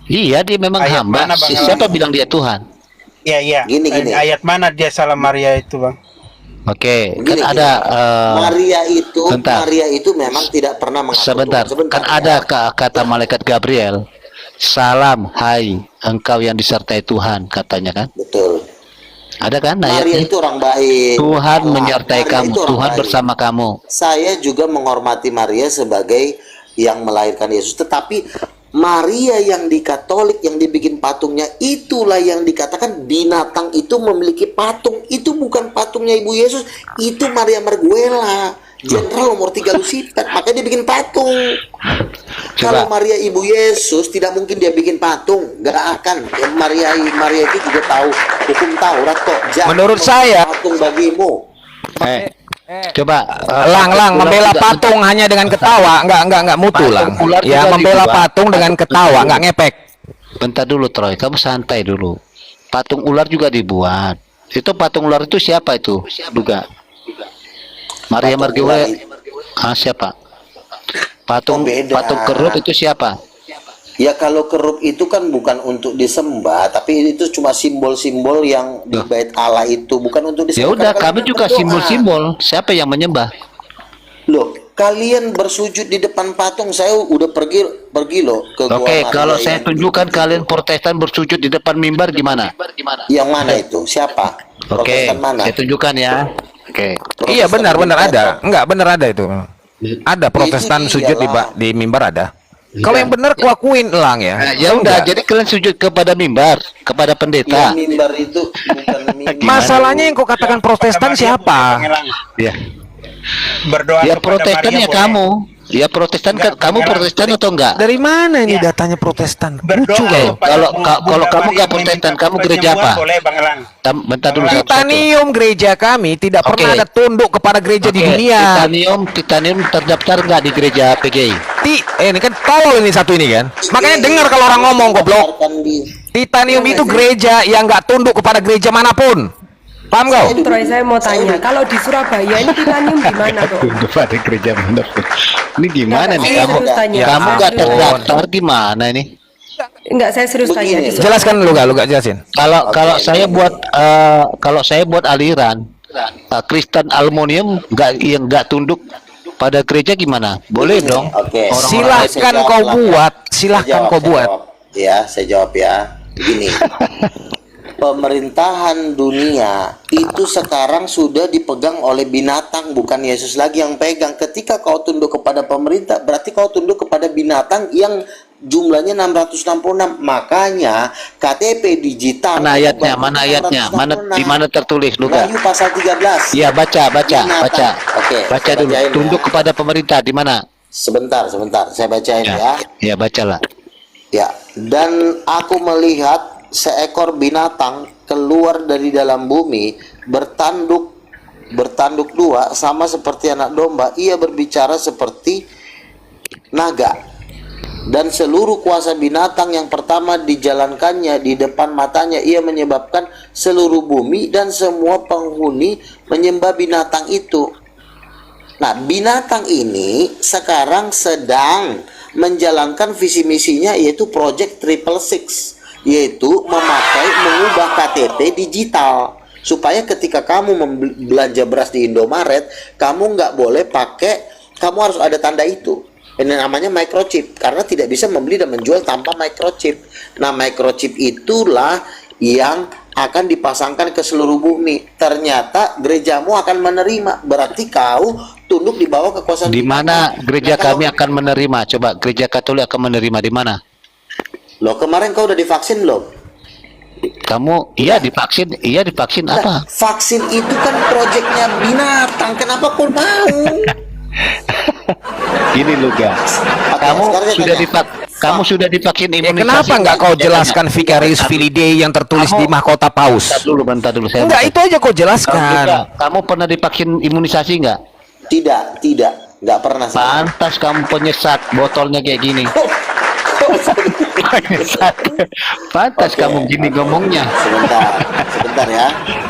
Iya, dia memang Ayat hamba. mana, Bang Elang? Siapa bilang dia Tuhan? Iya, iya. Gini. Ayat mana dia Salam Maria itu, Bang? Oke, Gini, kan ada Maria itu memang tidak pernah mengatur sebentar, Tuhan. kan ada kata malaikat Gabriel, salam hai engkau yang disertai Tuhan, katanya kan? Betul. Ada kan Maria ayatnya? itu orang baik. Tuhan Nah, menyertai Maria kamu, itu orang Tuhan baik. bersama kamu. Saya juga menghormati Maria sebagai yang melahirkan Yesus, tetapi Maria yang di Katolik yang dibikin patungnya itulah yang dikatakan binatang itu memiliki patung. Itu bukan patungnya Ibu Yesus, itu Maria Marguela, jenderal nomor 3 Lucifer. Makanya dia bikin patung. Kalau Maria Ibu Yesus tidak mungkin dia bikin patung, gak akan. Maria itu juga tahu hukum Taurat kok. Jangan Menurut saya- patung bagimu. Coba Lang membela patung hanya dengan ketawa, enggak mutu Lang. Patung ular Ya juga membela dibuat. patung dengan ketawa, enggak ngepek. bentar dulu Troy, kamu santai dulu. Patung ular juga dibuat. Itu patung ular itu siapa itu? Juga Maria Patung Marguela. ular Siapa? Patung Oh, beda. patung kerut itu siapa? Ya kalau kerup itu kan bukan untuk disembah, tapi itu cuma simbol-simbol yang di bait Allah itu, bukan untuk Ya disembah. udah, Kadang-kadang kami kita juga berdoa. simbol-simbol. Siapa yang menyembah? Loh, kalian bersujud di depan patung, saya udah pergi loh ke Gua Oke, Maria kalau saya yang- tunjukkan kalian Protestan bersujud di depan mimbar gimana? Yang mana itu? Siapa? Oke, Protestan mana? saya tunjukkan ya. Oke. Iya benar ada. Enggak benar ada itu. Ada Protestan Itu sujud iyalah. di mimbar ada. Kalau yang benar kuakuin Lang ya. Nah, ya udah, jadi kalian sujud kepada mimbar, kepada Ya, pendeta. mimbar itu bukan mimbar. Masalahnya yang kau katakan Protestan Kepada Maria, siapa? Bang Elang. Ya. Berdoa Ya kepada Protestan Maria ya boleh. kamu. Ya Protestan kan, Enggak, kamu Bang Elang. Protestan atau enggak? Dari mana ini Ya. datanya Protestan? Berdoa Lucu kau. kepada Kalau- Bunda kalau kamu Maria nggak Protestan, meminta kamu gereja penyembuhan, apa? Boleh, Bang Elang. Bentar dulu satu-satu. Titanium gereja kami tidak Oke. pernah ada tunduk kepada gereja di Oke, dunia. Titanium terdaftar nggak di gereja PGI? Ini kan tolol ini satu ini kan. Makanya dengar kalau orang ngomong goblok. Titanium itu gereja yang nggak tunduk kepada gereja manapun. Paham kau? Troy, saya mau tanya, kalau di Surabaya ini titanium di mana tuh? Pada gereja manapun. Ini gimana nih Saya kamu? serius tanya. Kamu Saya nggak serius terdaftar gimana ini? Enggak, saya serius tanya. Begini. Di Jelaskan lu gak jelasin. Kalau saya buat aliran Kristen aluminium nggak tunduk pada gereja gimana? Boleh dong. Oke. Silahkan Saya jawab kau lah. buat, silahkan Saya jawab, kau saya buat. jawab. Ya, saya jawab ya. Begini. Pemerintahan dunia itu sekarang sudah dipegang oleh binatang, bukan Yesus lagi yang pegang. Ketika kau tunduk kepada pemerintah, berarti kau tunduk kepada binatang yang jumlahnya 666. Makanya KTP digital. Mana ayatnya? Mana ayatnya? Mana di mana tertulis, Luka? Wahyu pasal 13. Iya, baca. Binatang. Oke, Baca saya dulu. bacain ya. Tunduk kepada pemerintah di mana? Sebentar, saya bacain ya. Ya, bacalah. Ya, dan aku melihat seekor binatang keluar dari dalam bumi, bertanduk dua, sama seperti anak domba. Ia berbicara seperti naga. Dan seluruh kuasa binatang yang pertama dijalankannya di depan matanya. Ia menyebabkan seluruh bumi dan semua penghuni menyembah binatang itu. Nah, binatang ini sekarang sedang menjalankan visi misinya, yaitu Project 666, yaitu mengubah KTP digital supaya ketika kamu belanja beras di Indomaret, kamu nggak boleh pakai, kamu harus ada tanda itu. Ini namanya microchip, karena tidak bisa membeli dan menjual tanpa microchip. Nah, microchip itulah yang akan dipasangkan ke seluruh bumi. Ternyata gerejamu akan menerima, berarti kau tunduk di bawah kekuasaan. Di mana gereja kami akan menerima? Coba gereja Katolik akan menerima di mana? Loh, kemarin kau udah divaksin belum? Kamu iya divaksin Nah, apa? vaksin itu kan proyeknya binatang, kenapa kau mau? Gini loh guys, kamu sekarang saya sudah tanya. kamu sudah divaksin Ya, imunisasi. kenapa nggak kau jelaskan Vicarius Filidae yang tertulis Kamu- di mahkota paus? Bentar dulu. Saya Enggak, itu aja kau jelaskan. Kamu pernah divaksin imunisasi nggak? Tidak, nggak pernah saya. Pantas kamu penyesat, botolnya kayak gini. Penyesat. Pantas Oke. kamu gini ngomongnya. Sebentar ya.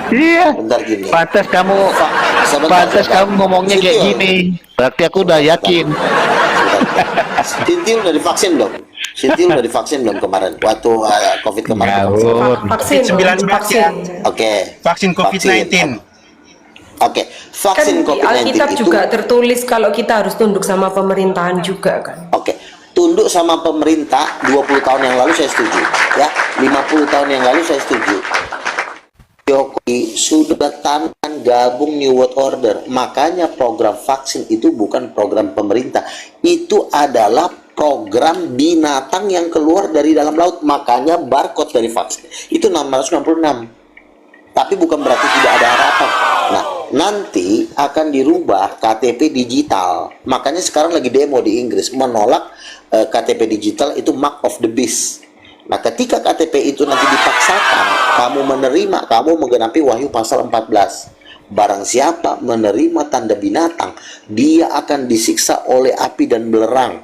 Iya. Sebentar gini. Pantas kamu, Sebentar. kamu ngomongnya kayak Sintil. gini. Berarti aku udah yakin. Sintil udah divaksin belum? Sintil udah divaksin belum kemarin? Waktu COVID kemarin? Ngawur. Vaksin, COVID-19 vaksin. ya. Oke. Vaksin COVID-19. Oke. Kan Vaksin di COVID-19 Alkitab itu. juga tertulis kalau kita harus tunduk sama pemerintahan juga kan. Oke. Tunduk sama pemerintah 20 tahun yang lalu saya setuju. Ya, 50 tahun yang lalu saya setuju. Jokowi sudah tangan gabung New World Order. Makanya program vaksin itu bukan program pemerintah. Itu adalah program binatang yang keluar dari dalam laut. Makanya barcode dari vaksin itu 666. Tapi bukan berarti tidak ada harapan. Nah, nanti akan dirubah KTP digital. Makanya sekarang lagi demo di Inggris menolak KTP digital, itu mark of the beast. Nah, ketika KTP itu nanti dipaksakan, kamu menerima, kamu menggenapi Wahyu pasal 14. Barang siapa menerima tanda binatang, dia akan disiksa oleh api dan belerang.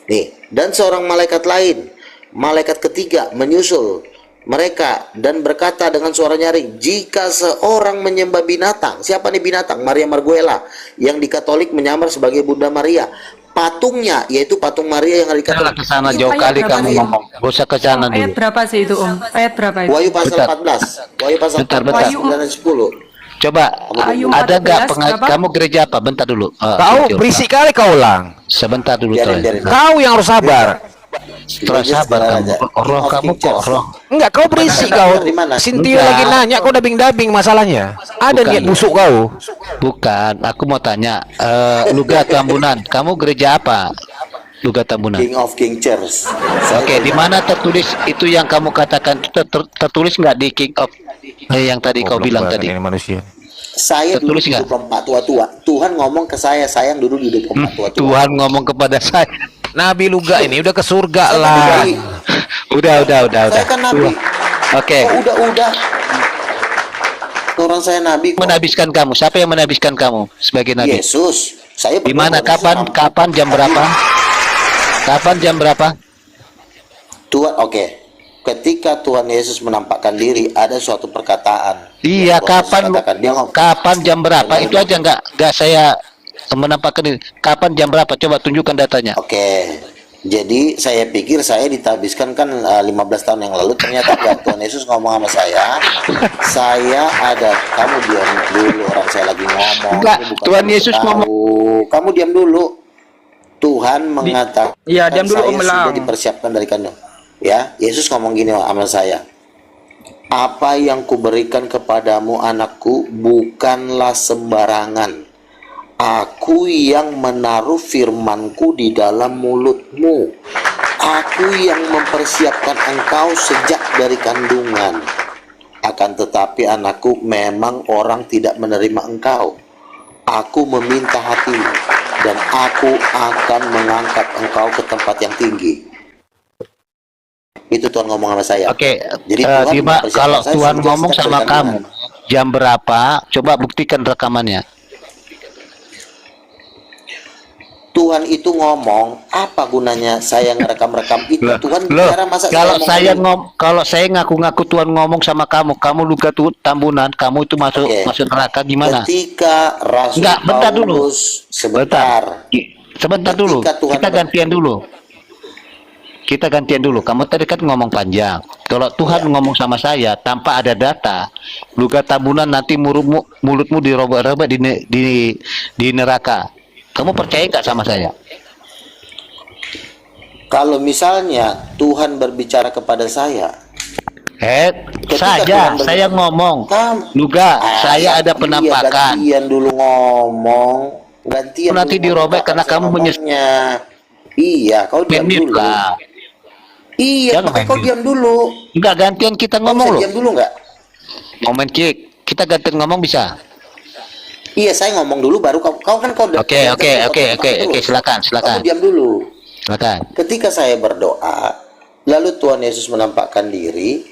Nih, dan seorang malaikat lain, malaikat ketiga menyusul mereka dan berkata dengan suara nyaring, jika seorang menyembah binatang, siapa nih binatang? Maria Marguela, yang di Katolik menyamar sebagai Bunda Maria. Patungnya, yaitu patung Maria yang ada di Janganlah Katolik. ke sana Ayat jauh kali berapa kamu sih? ngomong. Gak usah ke sana Ayat dulu. berapa sih itu Om? Ayat berapa itu? Wahyu pasal Bentar. 14. Wahyu pasal Bentar, 14 bentar. 9 dan 10. Coba, Wahyu ada nggak 14 berapa? kamu gereja apa? Bentar dulu. Kau Sintil. berisik kali kau ulang. Sebentar dulu. Biarin. Kau yang harus sabar. Setelah sabar kamu. Roh kamu kok roh. Enggak, kau berisik Mana? kau. Di mana? Sintia Enggak. lagi nanya, kau dabing-dabing masalahnya. Ada Bukan. niat busuk kau. Bukan, aku mau tanya. Luga Tambunan, kamu gereja apa? Luga Tambunan. King of King Church. Oke, di mana tertulis itu yang kamu katakan tertulis nggak di King of yang tadi kau Goblok bilang banget tadi? ini manusia. Saya duduk Tertulis di nggak? 24 tua-tua. Tuhan ngomong ke saya yang duduk di 24 tua-tua. Tuhan ngomong kepada saya. Nabi Luga ini udah ke surga Saya lah. kan nabi. Udah. Saya kan nabi. Oke. Oh, udah. Orang saya nabi kok. Menabiskan kamu. Siapa yang menabiskan kamu sebagai nabi? Yesus. Saya Di mana? berdoa sama Kapan? Jam berapa? Kapan? Jam berapa? Tuhan, oke. Ketika Tuhan Yesus menampakkan diri, ada suatu perkataan. Iya, Tuhan Yesus kapan? katakan, dia ngomong, Kapan? Jam berapa? Itu aja nggak saya menampakkan ini. Kapan? Jam berapa? Coba tunjukkan datanya. oke. Jadi saya pikir saya ditabiskan kan 15 tahun yang lalu, ternyata enggak. Tuhan Yesus ngomong sama saya ada, kamu diam dulu, orang saya lagi ngomong. Enggak, Ini bukan Tuhan kamu Yesus tahu. ngomong. Kamu diam dulu. Tuhan mengatakan Iya, diam dulu, saya Om Elang. sudah dipersiapkan dari kandung. Ya, Yesus ngomong gini sama saya. Apa yang kuberikan kepadamu anakku bukanlah sembarangan. Aku yang menaruh firmanku di dalam mulutmu. Aku yang mempersiapkan engkau sejak dari kandungan. Akan tetapi anakku, memang orang tidak menerima engkau. Aku meminta hatimu, dan aku akan mengangkat engkau ke tempat yang tinggi. Itu Tuhan ngomong sama saya. Oke, Jadi Tuhan Bima, mempersiapkan kalau saya Tuhan sejak ngomong dari sama kamu kandungan. jam berapa? Coba buktikan rekamannya. Tuhan itu ngomong, apa gunanya saya ngerekam-rekam itu? Tuhan Loh, bicara masa kalau saya ngaku-ngaku Tuhan ngomong sama kamu luga tuh Tambunan, kamu itu masuk Oke. masuk neraka gimana? Ketika Rasul Enggak, bentar dulu. Paulus sebentar. Sebentar dulu. Ketika Tuhan Kita gantian dulu. Kamu tadi kan ngomong panjang. Kalau Tuhan ngomong sama saya tanpa ada data, luka tabunan nanti mulutmu dirobek-robek di neraka. Kamu percaya nggak sama saya? Kalau misalnya Tuhan berbicara kepada saya, Saya ngomong, Luga, saya ada penampakan. Gantian dulu ngomong, gantian. Nanti dulu dirobek karena kamu menyesatnya. Iya, kau diam dulu. Lah. Iya, makanya kau diam dulu. Enggak, gantian kita Kau ngomong bisa loh. diam dulu nggak? Momen kick, kita gantian ngomong bisa. Iya, saya ngomong dulu baru kau kan kau. Oke, silakan. Kamu diam dulu. Silakan. Ketika saya berdoa, lalu Tuhan Yesus menampakkan diri,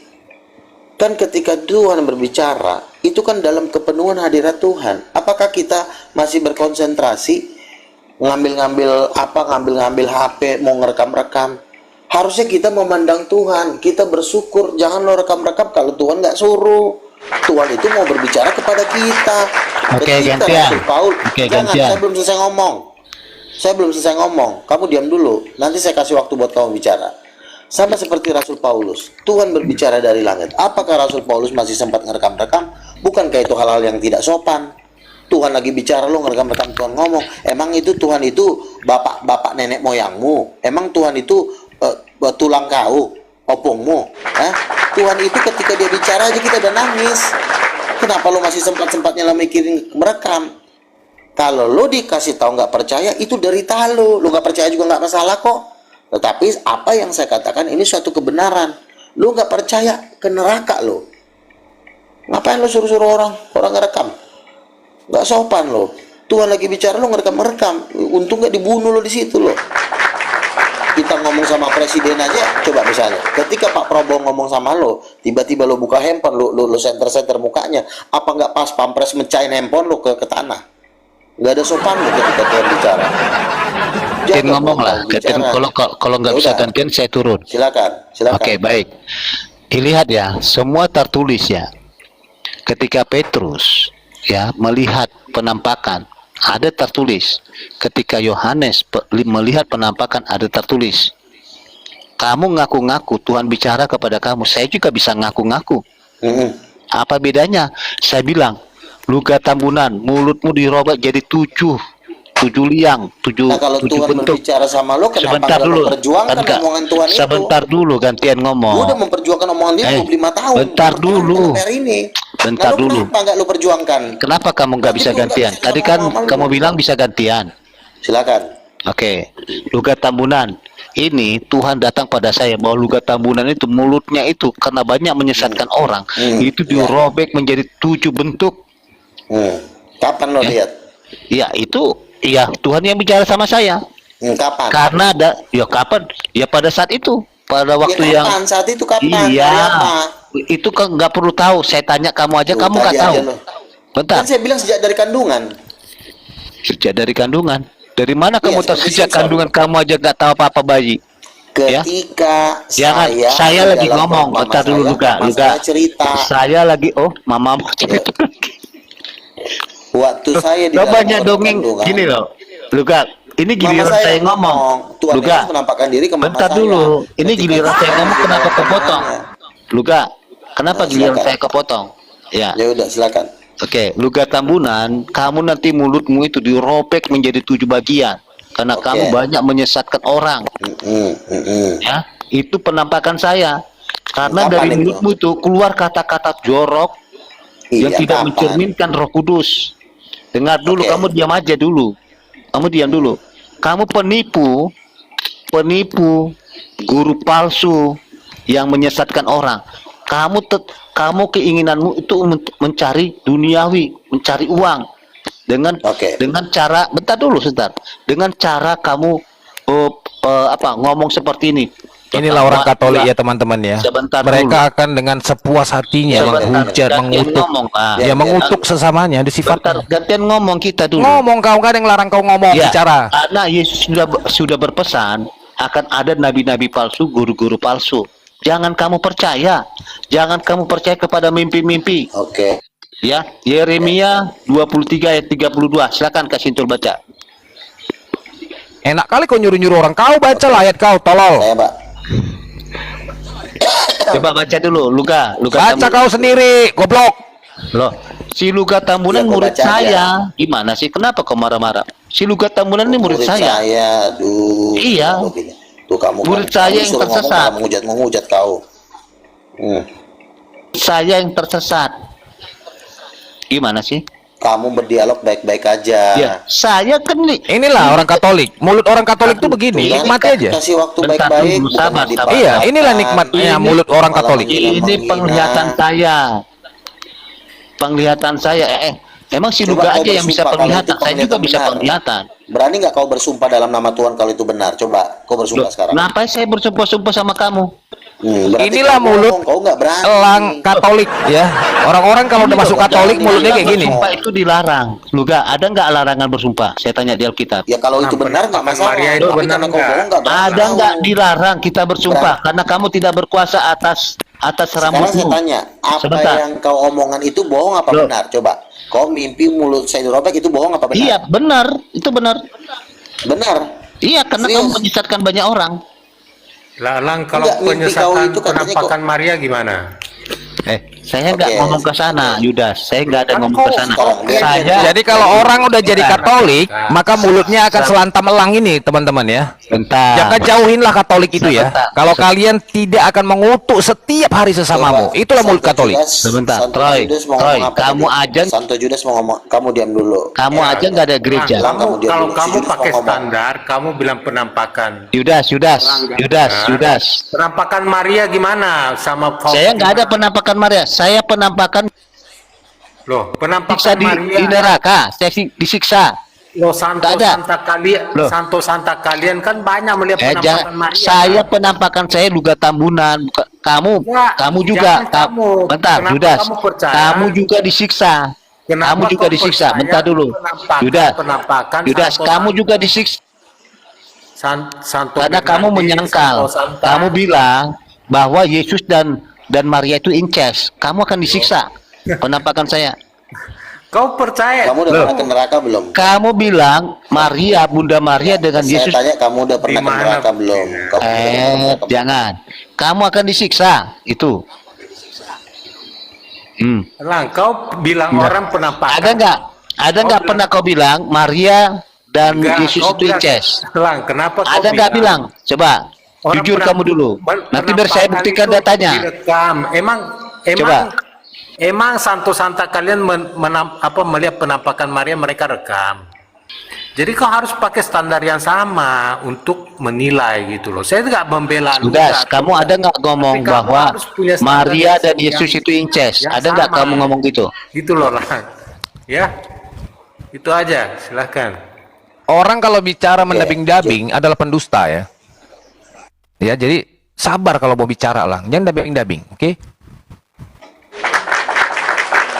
kan ketika Tuhan berbicara, itu kan dalam kepenuhan hadirat Tuhan. Apakah kita masih berkonsentrasi ngambil HP, mau ngerekam-rekam? Harusnya kita memandang Tuhan, kita bersyukur. Jangan lo rekam-rekam kalau Tuhan nggak suruh. Tuhan itu mau berbicara kepada kita. Oke, gantian. Oke, Jangan, gantian. Saya belum selesai ngomong. Kamu diam dulu. Nanti saya kasih waktu buat kamu bicara. Sama seperti Rasul Paulus. Tuhan berbicara dari langit. Apakah Rasul Paulus masih sempat ngerekam-rekam? Bukankah itu hal-hal yang tidak sopan? Tuhan lagi bicara, lo ngerekam-rekam, Tuhan ngomong. Emang itu Tuhan itu bapak nenek moyangmu? Emang Tuhan itu tulang kau, opungmu? Tuhan itu ketika dia bicara aja kita udah nangis. Kenapa lo masih sempat-sempatnya lo mikirin merekam? Kalau lo dikasih tahu nggak percaya, itu derita lo. Lo nggak percaya juga nggak masalah kok. Tetapi apa yang saya katakan ini suatu kebenaran. Lo nggak percaya, ke neraka lo. Ngapain lo suruh-suruh orang ngerekam? Nggak sopan lo. Tuhan lagi bicara lo ngerekam. Untung nggak dibunuh lo di situ lo. Kita ngomong sama presiden aja, coba misalnya, ketika Pak Prabowo ngomong sama lo, tiba-tiba lo buka handphone, lo center mukanya, apa nggak pas pampres mecahin handphone lo ke tanah? Nggak ada sopan lo ketika Tuhan bicara. Gantian ngomong lah. Kalau nggak bisa gantian saya turun. Silakan. Oke, baik. Dilihat ya, semua tertulis ya. Ketika Petrus ya melihat penampakan, ada tertulis. Ketika Yohanes melihat penampakan, ada tertulis. Kamu ngaku-ngaku Tuhan bicara kepada kamu, saya juga bisa ngaku-ngaku. Apa bedanya? Saya bilang, luka tambunan, mulutmu dirobek jadi tujuh liang, tujuh kalau tujuh Tuhan bentuk. berbicara sama lo, kenapa Sebentar nggak dulu. memperjuangkan omongan Tuhan itu? Sebentar dulu, gantian ngomong. Lu udah memperjuangkan omongan dia 25 tahun. Bentar dulu. Bentar dulu. Kenapa nggak lu perjuangkan? Kenapa kamu nggak bisa gantian? Tadi kan kamu bilang bisa gantian. Silakan. Oke, luka tambunan. Ini Tuhan datang pada saya bahwa luka tambunan itu mulutnya itu karena banyak menyesatkan orang. Itu dirobek menjadi 7 bentuk. Kapan lo lihat? Ya itu, ya Tuhan yang bicara sama saya. Kapan? Karena ada, ya kapan? Ya pada saat itu, pada waktu ya, yang. kapan? Saat itu kapan? Iya. Itu kan nggak perlu tahu. Saya tanya kamu aja, kamu nggak tahu. Bentar. Kan saya bilang sejak dari kandungan. Sejak dari kandungan. Dari mana kamu tahu sejak sensor. kandungan kamu aja nggak tahu apa-apa bayi? Ketika Jangan, saya lagi ngomong. Bentar dulu, Luga. Cerita. Saya lagi, mama mau cerita. Waktu saya di dalam banyak dongeng kandungan, gini loh, Luga. Ini giliran saya ngomong. Tuhan Luga, Yesus menampakkan diri ke mama bentar saya. dulu. Ini Ketika giliran saya ngomong kenapa kepotong? Luga, kenapa giliran silakan. saya kepotong? Ya. Ya udah, silakan. Oke, luka tambunan, kamu nanti mulutmu itu dirobek menjadi 7 bagian karena kamu banyak menyesatkan orang. Ya, itu penampakan saya. Karena Kapan dari itu? mulutmu itu keluar kata-kata jorok yang tidak kapan? mencerminkan Roh Kudus. Dengar dulu, kamu diam aja dulu. Kamu diam dulu. Kamu penipu, guru palsu yang menyesatkan orang. Kamu keinginanmu itu mencari duniawi, mencari uang dengan cara, bentar dulu sebentar, dengan cara kamu ngomong seperti ini. Inilah orang Katolik ya teman-teman ya. Sebentar Mereka dulu. akan dengan sepuas hatinya menghujat, mengutuk, mengutuk sesamanya di sifatnya. Gantian ngomong kita dulu. Ngomong kau, nggak ada yang larang kau ngomong bicara. Karena Yesus sudah berpesan akan ada nabi-nabi palsu, guru-guru palsu. Jangan kamu percaya. Jangan kamu percaya kepada mimpi-mimpi. Oke. Ya, Yeremia 23 ayat 32. Silakan Kak Sintul baca. Enak kali kau nyuruh-nyuruh orang. Kau baca ayat kau, tolol. Saya, Pak. Coba baca dulu, Luga Baca Tambunan. kau sendiri, goblok. Loh, si Luga Tambunan Iya, gua murid baca aja. saya. Gimana sih? Kenapa kau marah-marah? Si Luga Tambunan ini murid saya. aduh. Iya. Tuh kamu Murid kan, saya kamu yang suruh ngomong tersesat. malah menghujat kau. Saya yang tersesat. Gimana sih? Kamu berdialog baik-baik aja. Ya, saya kan nih. Inilah orang Katolik. Mulut orang Katolik tuh begini, Tuh, nikmati kan aja. Kasih waktu Bentar baik-baik. dulu, bukan sabar, dipatahkan. sabar. Iya, inilah nikmatnya mulut orang malah Katolik. menghina, Ini penglihatan saya. Penglihatan saya. Emang si Coba Luga kau aja yang bisa bersumpah kalau penglihatan. itu Saya juga penglihatan bisa benar. penglihatan. Berani nggak kau bersumpah dalam nama Tuhan kalau itu benar? Coba kau Loh, bersumpah sekarang. kenapa saya bersumpah-sumpah sama kamu? Berarti Inilah kau mulut ngomong, kau nggak berani. Elang Katolik ya. Orang-orang kalau udah masuk Katolik mulutnya kayak gini. Bersumpah itu dilarang. Luga, ada nggak larangan bersumpah? Saya tanya di Alkitab. Ya kalau itu benar nggak masalah. Maria itu Tapi benar karena kau nggak? bohong nggak berani. Ada nggak dilarang kita bersumpah? Karena kamu tidak berkuasa atas Sekarang saya rambutmu. tanya, apa Sebentar. yang kau omongan itu bohong apa Loh. benar? Coba. Kau mimpi mulut saya dirobek itu bohong apa benar? Iya, benar. Itu benar. Benar. Iya, karena Serius? kamu menyesatkan banyak orang. Lang, kalau Enggak, mimpi kau penyesatan itu katanya penampakan Maria gimana? Saya nggak Oke. ngomong ke sana, Yudas. Saya nggak ada Kan ngomong ke kau sana. sekarang dia- Saya Jadi kalau orang udah jadi Katolik, maka mulutnya akan selantam elang ini, teman-teman ya. bentar. Jangan jauhinlah Katolik itu ya. Sebentar. Kalau kalian tidak akan mengutuk setiap hari sesamamu, itulah mulut Katolik. Sebentar, Troy, kamu aja- Santo Judas mau ngomong, kamu diam dulu. Kamu aja nggak ada gereja. Lang, kamu diam Kalau dulu. kamu Si Judas pakai mau ngomong. standar, kamu bilang penampakan. Yudas. Penampakan Maria gimana sama Saya nggak ada penampakan Maria. Saya penampakan Loh, siksa penampakan di Maria. neraka. Saya disiksa. Loh, Santo Nggak ada. Santa kalian, Loh. Santo Santa kalian kan banyak melihat penampakan Jangan, Maria. saya penampakan saya Luga Tambunan. Kamu, Ya, kamu juga. jangan kamu. Bentar, Kenapa Yudas. kamu percaya? Kamu juga disiksa. Kenapa Kamu juga kau disiksa. percaya Bentar dulu. penampakan Yudas, Santo kamu Santa- juga disiksa. Santo Karena kamu Bernardin, menyangkal. Santo Santa. Kamu bilang bahwa Yesus dan Maria itu incest. Kamu akan disiksa. Penampakan saya. Kau percaya? Kamu udah pernah ke neraka belum? Kamu bilang Maria, Bunda Maria dengan Saya Yesus. tanya kamu udah pernah ke Di mana? neraka belum? Kamu udah pernah ke neraka belum? Jangan. Kamu akan disiksa. Itu. Lang, kau bilang orang penampakan. Ada nggak? Ada nggak pernah kau bilang Maria dan Enggak, Yesus kau itu bilang- incest? Lang, kenapa kau Ada nggak bilang? Coba. Orang Jujur kamu dulu. Nanti biar saya penampakan buktikan itu datanya. direkam. Coba. Emang Santo Santa kalian melihat penampakan Maria mereka rekam. Jadi kau harus pakai standar yang sama untuk menilai gitu loh. Saya nggak membela lu, Yudas, nggak. kamu ada nggak ngomong Tapi kamu bahwa harus punya standar Maria dan yang- Yesus itu incest? yang Ada nggak sama. kamu ngomong gitu? Gitu loh Lang. Ya, itu aja. Silahkan. Orang kalau bicara mendabing-dabing adalah pendusta ya. Ya, jadi sabar kalau mau bicara lah. Jangan dabing-dabing, oke?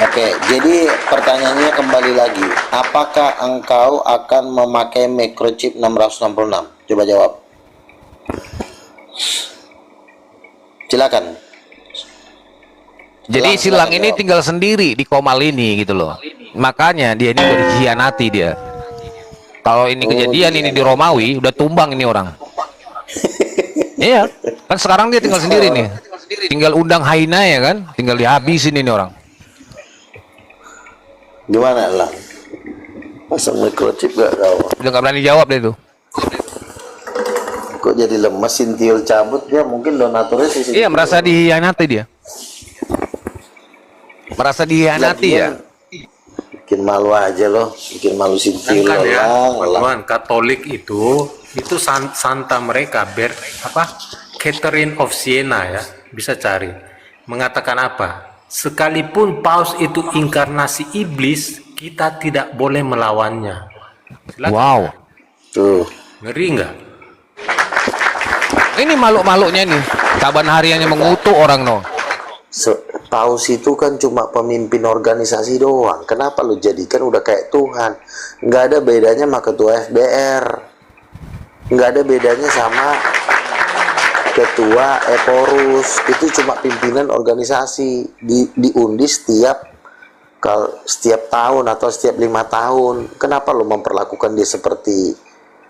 Oke, jadi pertanyaannya kembali lagi. Apakah engkau akan memakai microchip 666? Coba jawab. Silakan. Jadi Silakan, silang silakan ini jawab. tinggal sendiri di Komal ini gitu loh. Makanya dia ini udah dikhianati dia. Kalau ini kejadian ini di Romawi udah tumbang ini orang. Iya, kan sekarang dia tinggal sendiri nih. Tinggal undang Haina ya kan, tinggal dihabisin ini orang. Gimana lah? Pasang microchip gak kau? Udah nggak berani jawab deh itu. Kok jadi lemes, Sintiul cabut dia mungkin donaturnya sih. Iya, merasa dikhianati dia. Merasa dikhianati ya. Bikin malu aja loh, bikin malu Sintiul Kan ya, lang. teman Katolik itu santa mereka Catherine of Siena ya, bisa cari. Mengatakan apa? Sekalipun paus itu inkarnasi iblis, kita tidak boleh melawannya. Silakan. Wow. Tuh. Ngeri nggak? Ini makhluk-makhluknya nih. Kaban hariannya mengutuk orang no. Paus itu kan cuma pemimpin organisasi doang. Kenapa lu jadikan udah kayak Tuhan? Nggak ada bedanya sama ketua FBR. Nggak ada bedanya sama ketua Eporus. Itu cuma pimpinan organisasi. Diundi setiap tahun atau setiap 5 tahun. Kenapa lu memperlakukan dia seperti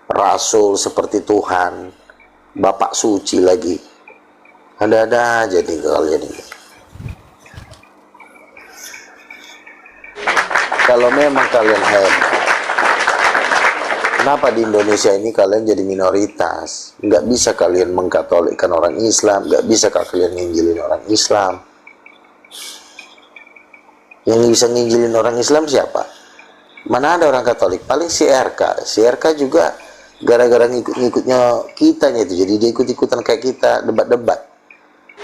rasul, seperti Tuhan, Bapak suci lagi? Ada-ada aja nih kalian ini. Kalau memang kalian hebat, kenapa di Indonesia ini kalian jadi minoritas? Nggak bisa kalian mengkatolikkan orang Islam, nggak bisa kalian nginjilin orang Islam. Yang bisa nginjilin orang Islam siapa? Mana ada orang Katolik? Paling si RK. Si RK juga gara-gara ngikut-ngikutnya kitanya itu, jadi dia ikut-ikutan kayak kita debat-debat.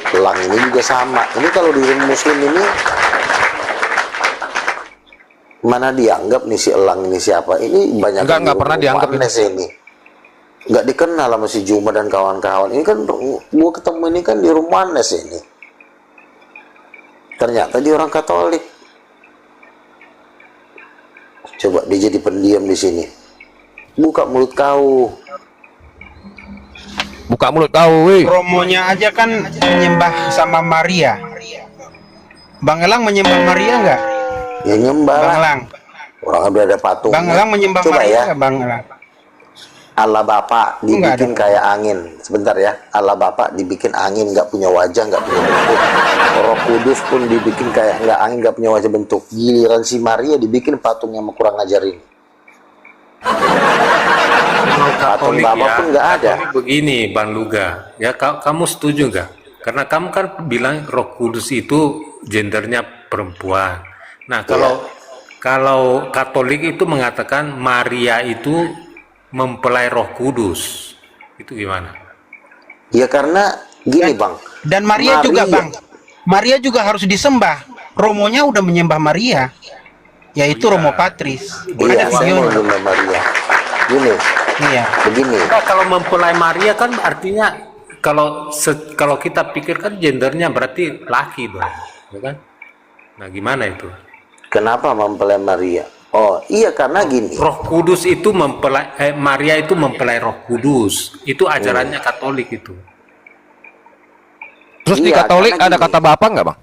Elang ini juga sama. Ini kalau di Muslim ini mana dianggap nih si Elang ini siapa? Ini banyak Enggak pernah dianggap ini. Nggak dikenal sama si Juma dan kawan-kawan. Ini kan gua ketemu ini kan di rumah Nes ini. Ternyata dia orang Katolik. Coba dia jadi pendiam di sini. Buka mulut kau. Buka mulut kau, weh. Romonya aja kan menyembah sama Maria. Bang Elang menyembah Maria nggak? Ya nyembah. Bang Elang. Orang ada patung. Bang Elang menyembah Coba Maria ya. nggak, Bang Elang? Allah Bapa Enggak dibikin kayak angin. Sebentar ya. Allah Bapa dibikin angin, nggak punya wajah, nggak punya bentuk. Roh Kudus pun dibikin kayak nggak angin, nggak punya wajah bentuk. Giliran si Maria dibikin patung yang kurang ngajarin. Patung Katolik Bapa ya, pun nggak ada. Katolik begini Bang Luga, ya kamu setuju nggak? Karena kamu kan bilang Roh Kudus itu gendernya perempuan. Nah kalau Katolik itu mengatakan Maria itu mempelai Roh Kudus, itu gimana? Ya karena gini Bang. Dan Maria juga, Bang. Maria juga harus disembah. Romonya udah menyembah Maria, yaitu Romo Patris. Iya, Ada saya mau videonya. nyembah Maria. Gini, Iya. begini. Nah, kalau mempelai Maria kan artinya kalau kita pikirkan gendernya berarti laki dong, ya kan? Nah gimana itu? Kenapa mempelai Maria? Oh iya karena gini. Roh Kudus itu mempelai Maria itu mempelai Roh Kudus. Itu ajarannya Katolik itu. Terus di Iya, Katolik karena ada gini. kata Bapak nggak, Bang?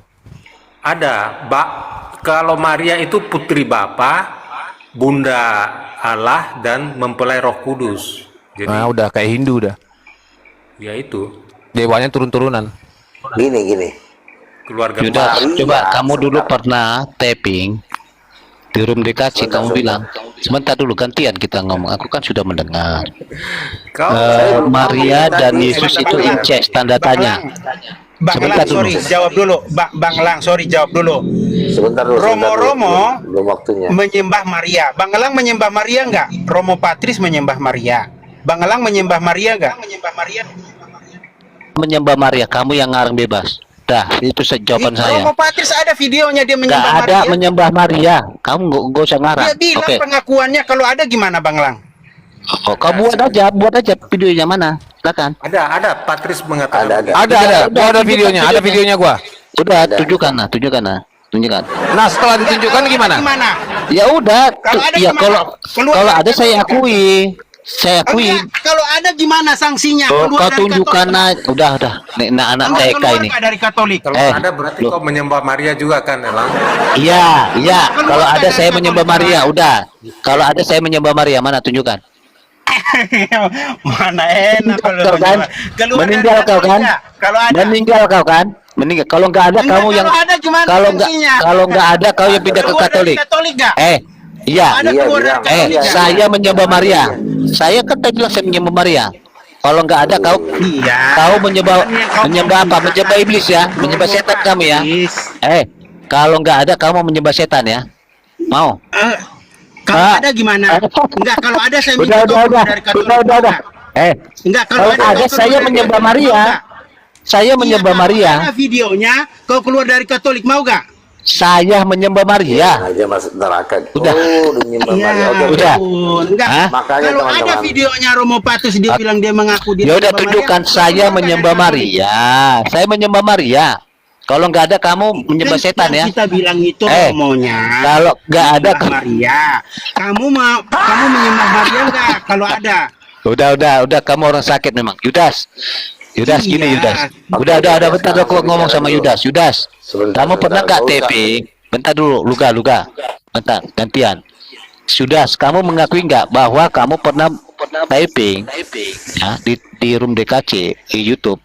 Ada, kalau Maria itu putri Bapa, Bunda Allah dan mempelai Roh Kudus. Jadi Nah, udah kayak Hindu udah. ya itu Dewanya turun-turunan. Gini. keluarga Yudas, Maria, coba kamu dulu sebentar. pernah tapping di room DKC, kamu bilang, sebentar dulu gantian kita ngomong, aku kan sudah mendengar. Maria dan Yesus itu incest, tanda tanya. Bang Sebentar Elang, sorry, dulu. jawab dulu. Bang Elang, sorry, jawab dulu. Sebentar dulu. Romo-Romo belum waktunya. menyembah Maria. Bang Elang menyembah Maria nggak? Romo Patris menyembah Maria. Bang Elang menyembah Maria nggak? Menyembah Maria, kamu yang ngarang bebas. Dah, itu jawaban saya. Romo Patris ada videonya dia Gak menyembah ada Maria. menyembah Maria. Kamu nggak usah ngarang. Dia bilang Oke. pengakuannya, kalau ada gimana Bang Elang? Oh, kamu buat aja videonya mana? Silakan. ada Patris mengatakan Ada. begitu. Ada. Gua ada videonya, ada videonya gua. Udah, tunjukkan. Nah, setelah ditunjukkan gimana? Gimana? Ya udah, Kalau ada ya gimana? kalau ada saya akui. Enggak, kalau ada gimana sanksinya? Oh, Keluar kau dari tunjukkan Katolik. udah. Nih, anak Kamu TK keluar ini. nggak dari Katolik? Kalau ada berarti kau menyembah Maria juga kan, Elang? Iya. Kalau ada saya menyembah Maria, udah. Kalau ada saya menyembah Maria, mana tunjukkan. Mana enak kalau Kau kan? keluar Meninggal dari kau kan? Katoliknya. Kalau ada. Meninggal kau kan? Meninggal. Kalau nggak ada Enggak, kamu yang kalau ada gimana sanksinya? kalau nggak ada kau yang pindah ke Keluar dari Katolik. Katolik nggak? Iya. Ada Iya, keluar dari bilang. Katolik nggak? Saya menyembah Maria. Saya kan tadi bilang saya menyembah Maria. Kalau nggak ada kau Iya. kau menyembah Kan yang kau menyembah apa? bilang. Menyembah iblis ya, menyembah setan kamu ya. Iblis. Kalau nggak ada kamu mau menyembah setan ya. Mau? Kalau Ah. ada gimana? Enggak, kalau ada saya Udah, minta kau keluar dari Katolik. udah. Enggak, Kalau ada kau saya keluar dari menyembah Katolik, mau Maria. nggak? Saya Iya, menyembah kalau Maria. ada videonya, kau keluar dari Katolik, mau gak? Saya menyembah Maria. Aja masuk neraka. Udah. Oh, menyembah Maria. Oke, Udah. Enggak. Hah? Makanya Kalau ada teman-teman. videonya Romo Patris dia bilang dia mengaku dia Ya udah menyembah tunjukkan Maria, saya keluar menyembah dari Katolik. Maria. Saya menyembah Maria. Kalau nggak ada kamu menyembah Kan setan yang ya. Kita bilang itu Eh, Romonya. kalau nggak ada menyembah Maria. Kamu menyembah Maria enggak? Kalau ada. Udah kamu orang sakit memang. Yudas gini Iya. Yudas. Udah bentar aku ngomong sama Yudas. Sebentar, Kamu pernah sebentar, nggak nggak usah. TP? Bentar dulu, Luga. Bentar, gantian. Yudas, kamu mengakui nggak bahwa kamu pernah typing ya di room DKC di YouTube?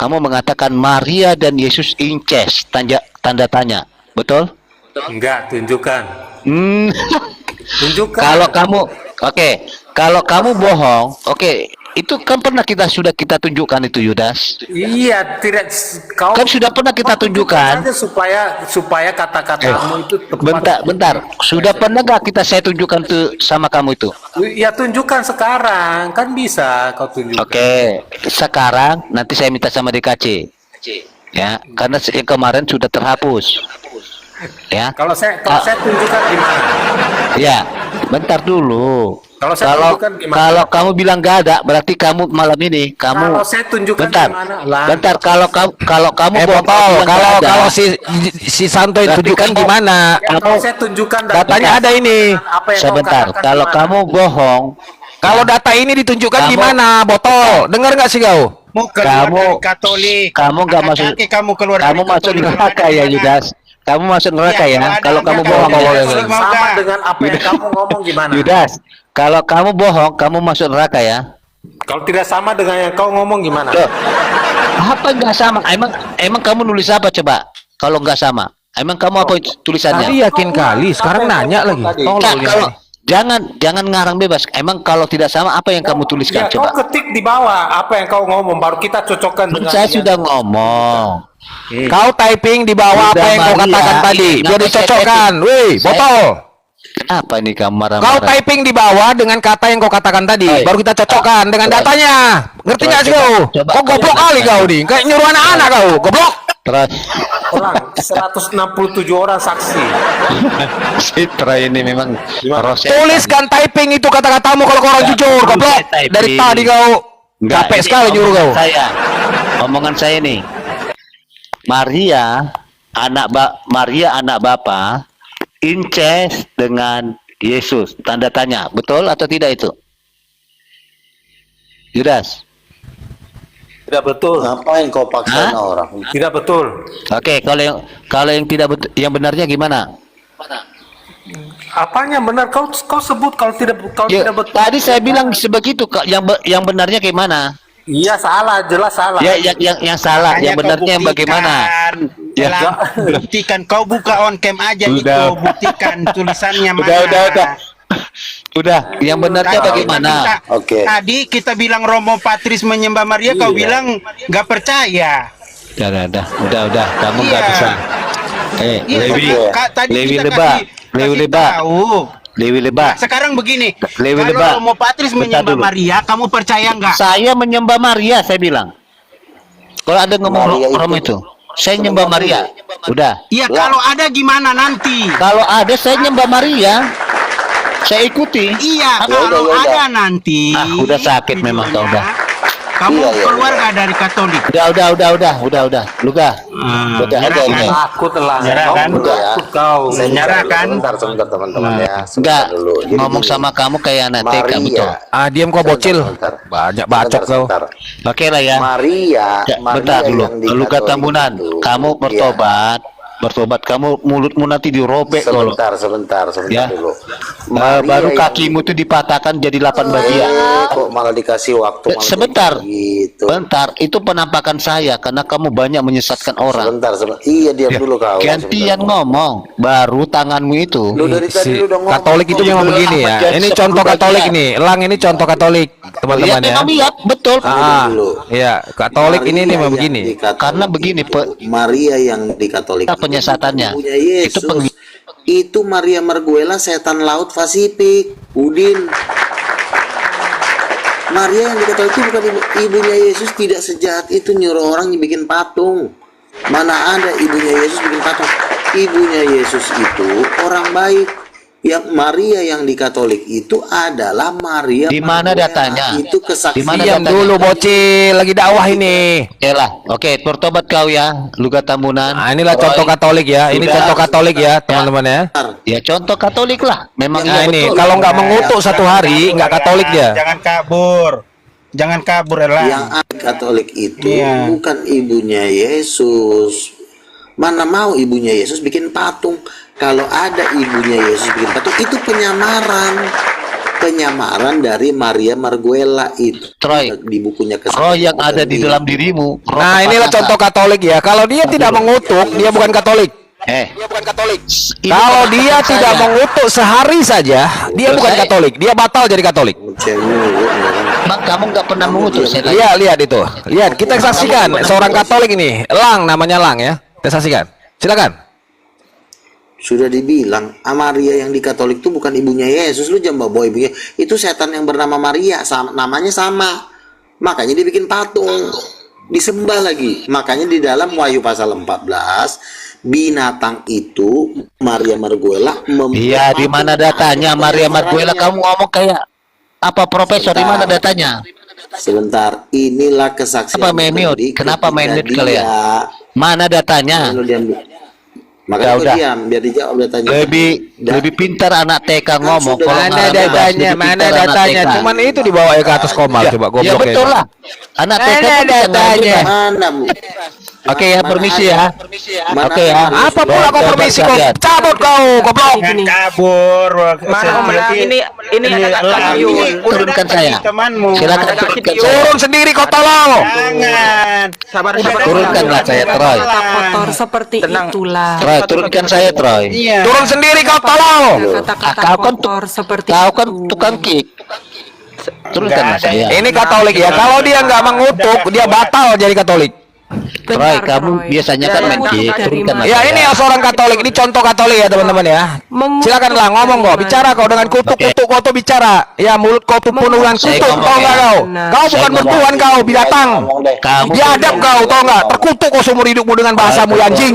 kamu mengatakan Maria dan Yesus incest, tanda tanya, betul? Enggak, tunjukkan. Hmm. Tunjukkan. Kalau kamu, oke, kalau kamu bohong, oke, itu kan pernah sudah kita tunjukkan itu, Yudas. Iya, tidak kau Kan sudah pernah kita kau tunjukkan. aja supaya kata-katamu itu tepat. Bentar, sudah pernah gak saya tunjukkan tuh sama kamu itu? Ya tunjukkan sekarang, kan bisa kau tunjukkan. Oke, sekarang nanti saya minta sama DKC, ya, karena yang kemarin sudah terhapus, ya. Kalau saya tunjukkan gimana? Ya, bentar dulu. Kalau saya tunjukkan gimana? Kalau kamu bilang gak ada, berarti kamu malam ini Kalau saya tunjukkan bentar, gimana? Lah. bentar. Kalau kamu bohong, Botol, bilang kalau nggak ada, kalau si Santo Berarti tunjukkan kamu- gimana? Kalau saya tunjukkan Datanya ada ini. apa yang kau sebentar. katakan Kalau gimana? kamu bohong, Kalau data ini ditunjukkan Kamu- gimana? Botol, dengar nggak sih kau? Mau keluar Kamu- dari Katolik. kamu nggak masuk, Kaki kamu keluar kamu dari masuk Katolik. neraka ya, Yudas. Kamu masuk neraka Iya, ya. ada Kalau kamu nggak bohong, kamu boleh. Katolik mau sama nggak? dengan apa yang kamu ngomong gimana? Yudas, kalau kamu bohong, kamu masuk neraka ya. Kalau tidak sama dengan yang kau ngomong gimana? Loh, apa nggak sama? Emang kamu nulis apa coba? Kalau nggak sama, emang kamu apa tulisannya? Tadi yakin kali, sekarang nanya lagi. Tolol Nggak, ini. kalau jangan ngarang bebas. Emang kalau tidak sama, apa yang kamu tuliskan Ya, kau coba? ketik di bawah apa yang kau ngomong, baru kita cocokkan dengan Saya yang- sudah ngomong. Kau typing di bawah Udah, apa yang kau Maria. katakan tadi, Ini biar kenapa saya dicocokkan. typing? Wih, Saya- botol. Kenapa ini kamu Kau marah-marah? typing di bawah dengan kata yang kau katakan tadi, Oi. baru kita cocokkan dengan Coba. datanya. Ngerti nggak sih Coba, kau? coba. Kau goblok Coba. kali kau nih, kayak nyuruh anak-anak kau, goblok. Terus, orang 167 orang saksi. Citra ini memang Roset. Tuliskan typing itu kata-katamu kalau kau orang Nggak jujur, perlu goblok. saya typing. Dari tadi kau Nggak, capek ini sekali nyuruh kau. Omongan saya nih. Maria anak Bapa incest dengan Yesus. Tanda tanya, betul atau tidak itu? Yudas. Tidak betul. Ngapain kau paksain Hah? orang? Tidak betul. Oke, kalau yang tidak betul, yang benarnya gimana? Apanya benar? Kau sebut kalau tidak Ya, tidak betul. tadi saya bilang sebegitu, Kak. Yang benarnya gimana? Iya salah, jelas salah. Ya, yang salah, Makanya yang kau benarnya yang bagaimana? buktikan. Ya. Lah, buktikan. Kau buka on cam aja Udah. itu, buktikan tulisannya mana. Udah, yang benarnya Tadi bagaimana? kita- Oke. Tadi kita bilang Romo Patris menyembah Maria, kau bilang nggak percaya. Udah, kamu nggak Iya. bisa. Iya, Lewi, tadi Lewi kita Leba, kasih Lewi Leba, tahu. Lewi Leba. Sekarang begini, Lewi kalau Leba. Romo Patris Bentar menyembah dulu. Maria, kamu percaya nggak? Saya menyembah Maria, saya bilang. Kalau ada ngomong Maria Romo itu, saya nyembah Maria. Udah. Iya, kalau ada gimana nanti? Kalau ada saya nyembah Maria, saya ikuti. Iya, Ya kalau udah. ada nanti. Ah, udah sakit memang kau udah. Kamu Iya, iya, keluar iya. nggak dari Katolik? Udah. Luka. Udah nyerah ada kan? ini. Takut lah. Nyerah Kau kan? takut kau. Saya Nyerah dulu, kan? Sebentar teman-teman ya. Sebentar Enggak, dulu. Jadi ngomong gini, sama kamu kayak anak TK, betul. Maria. Diam kau bocil. Sebentar. Banyak bacot kau. Sebentar. Oke lah ya. Maria, Ya, Maria bentar dulu. yang di Luka Katolik Tambunan, itu, kamu bertobat, kamu mulutmu nanti dirobek kalau. Sebentar Ya. dulu. Baru yang- kakimu itu dipatahkan jadi 8 bagian. Kok malah dikasih waktu malah Sebentar. gitu. Bentar, itu penampakan saya karena kamu banyak menyesatkan orang. Sebentar. Iya, diam dulu kau. Gantian Sebentar. ngomong, baru tanganmu itu. Lu dari tadi lu udah ngomong. Katolik itu memang begini ya. Ini contoh Katolik ini. Elang ini contoh Katolik, teman-teman ya. memang iya, betul. Iya, Katolik ini Maria memang yang begini. di Katolik Karena begini, itu, Maria yang di Katolik Apa penyesatannya? ibunya Yesus. Itu Maria Marguela setan laut Pasifik, Udin. Maria yang di Katolik itu bukan ibunya Yesus, tidak sejahat itu nyuruh orang bikin patung. Mana ada ibunya Yesus bikin patung? Ibunya Yesus itu orang baik. Yang Maria yang di Katolik itu adalah Maria. Di mana Magdalena. datanya? Itu kesaksian. Di mana Diam datanya? dulu bocil, lagi dakwah ini. Yalah, oke, bertobat kau ya, Luka Tambunan. Nah, inilah contoh Katolik ya. Ini Sudah. contoh Katolik ya, teman-teman ya. Ya contoh Katolik lah, memang Nah, iya ini betul. kalau nggak mengutuk satu hari, nggak Katolik dia. Jangan kabur. Jangan kabur, Elang. Yang Katolik itu Iya. bukan ibunya Yesus. Mana mau ibunya Yesus bikin patung? Kalau ada ibunya Yesus bikin patung, itu penyamaran. penyamaran dari Maria Marguela itu. Troy, Di bukunya roh yang ada di dalam dirimu. roh Nah, inilah kepanasan. contoh Katolik ya. Kalau dia tidak mengutuk, dia bukan Katolik. Ini Kalau pendapat dia saya. tidak mengutuk sehari saja, dia bukan Selesai. Katolik. Dia batal jadi Katolik. Bang, kamu nggak pernah mengutuk saya tanya. Lihat itu. Lihat, kita saksikan seorang Katolik ini, Lang namanya Lang ya. Kita saksikan. Silakan. Sudah dibilang, Maria yang di Katolik itu bukan ibunya Yesus. Lu jangan bawa ibunya. Itu setan yang bernama Maria, namanya sama. Makanya dia bikin patung, disembah lagi. Makanya di dalam Wahyu pasal 14, binatang itu Maria Marguela Iya, di mana datanya Maria Marguela? Kamu ngomong kayak apa profesor? Di mana datanya? Sebentar, inilah kesaksian Apa main mute? pribadi Kenapa main ketika mute kalian? Mana datanya? Lu diam. Makanya udah. lu diam, biar dijawab datanya. Lebih pintar anak TK ngomong. sudah. Kalau Mana nggak bebas, datanya? lebih Mana pintar anak datanya? TK. Cuman itu dibawa ke atas koma coba Ya goblok betul ya. lah. Anak TK Mana kan bisa datanya? ngomong. Mana, Bu? Oke ya, Mana permisi ada? ya. Mana Oke ya. ada? Apa pula kau permisi kau? Kalian. Cabut kau, goblok. Nggak kabur. Mana Om Lang, ini anak Lang, Yul. ini udah Turunkan dapat saya. nih temanmu. Silakan Ada turunkan video. saya. Turun sendiri kau tolong. Jangan. Sabar, Udah sabar. dapat Turunkanlah saya, Troy. Kata kotor seperti Tenang. itulah. Troy, turunkan saya, Troy. Iya. Turun sendiri kau tolong. Kata-kata Kau kan kotor seperti Kau kan itu. tukang kick. Turunkanlah Nggak ada saya. Ini Katolik ya. Kalau dia nggak mengutuk, dia batal jadi Katolik. Troy, Benar, kamu Troy. biasanya kan main Mengutuk kick. dari Turunkanlah mana? Ya saya. ini seorang Katolik, ini contoh Katolik ya teman-teman ya. Mengutuk Silakan lah ngomong kau, dari bicara mana? kau dengan kutuk-kutuk kau tuh bicara. Ya mulut kau tuh penuh dengan Saya kutuk, ngomong tau nggak ya. kau? Benar. Kau Saya bukan ngomong. bertuhan kau, binatang. Kamu Biadab kau, tau nggak? Terkutuk kau seumur hidupmu dengan bahasamu ya, anjing.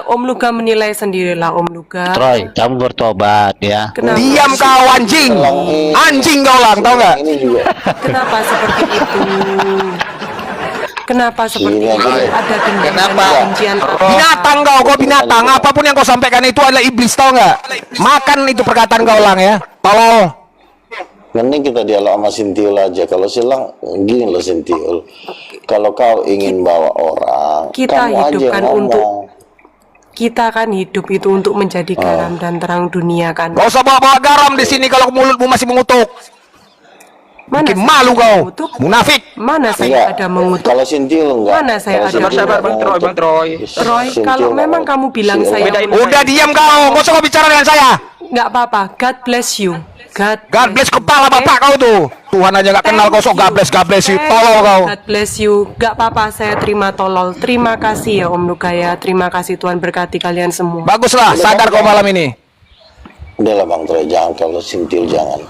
Om Luka menilai sendirilah Om Luka. Troy, kamu bertobat ya. Kenapa? Diam kau anjing, anjing kau Lang, tau nggak? Ini juga. Kenapa seperti itu? Kenapa seperti Iya, itu? iya. Ada dendam dan Kenapa? kebencian. Binatang kau binatang. Apapun yang kau sampaikan itu adalah iblis, tau nggak? Makan itu perkataan kau Lang ya. Tolong. Mending kita dialog sama Sintiul aja. Kalau silang, gini loh Sintiul. Kalau kau ingin bawa orang, Kita kamu aja hidupkan ngomong. untuk- Kita kan hidup itu untuk menjadi garam dan terang dunia kan. Gak usah bawa-bawa garam di sini kalau mulutmu masih mengutuk. Mana Bikin saya malu kau, mengutuk? munafik. Mana saya Iya. ada mengutuk? Kalau Sintiul enggak. Mana saya Kalau ada Sintiul Sabar, enggak Bang Troy, mengutuk. Bang Troy. Roy, Sintiul kalau enggak memang mengutuk. kamu bilang Sintiul. saya Bedain. Udah diam kau, gak usah kau bicara dengan saya. nggak apa-apa. God bless you. God bless kepala you, bapak oke? kau tuh. Tuhan aja gak kenal kau, sok God bless you. Tolong kau. God bless you. Gak apa-apa, saya terima tolol. Terima kasih ya Om Luka ya. Terima kasih, Tuhan berkati kalian semua. Baguslah, sadar kau malam ini. Udahlah Bang Troy, jangan. Kalau Sintiul jangan.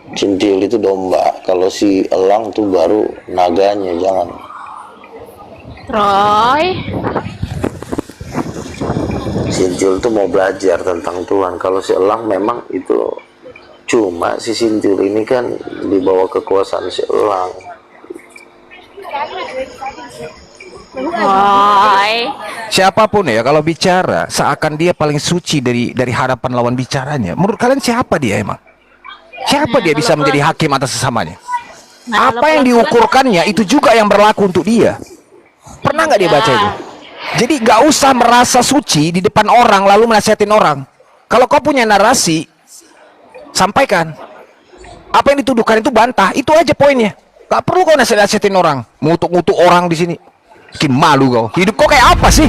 Sintiul itu domba. Kalau si elang tuh baru naganya, jangan. Roy, Sintiul tuh mau belajar tentang Tuhan. Kalau si elang memang itu cuma si Sintiul ini kan di bawah kekuasaan si elang. Roy, Siapapun ya kalau bicara seakan dia paling suci dari hadapan lawan bicaranya. Menurut kalian siapa dia emang? Siapa dia bisa menjadi hakim atas sesamanya? Apa yang diukurkannya itu juga yang berlaku untuk dia. Pernah nggak dia baca itu? Jadi nggak usah merasa suci di depan orang lalu menasihatin orang. Kalau kau punya narasi, sampaikan. Apa yang dituduhkan itu bantah, itu aja poinnya. Gak perlu kau nasihatin orang, ngutuk-ngutuk orang di sini. Bikin malu kau. Hidup kau kayak apa sih?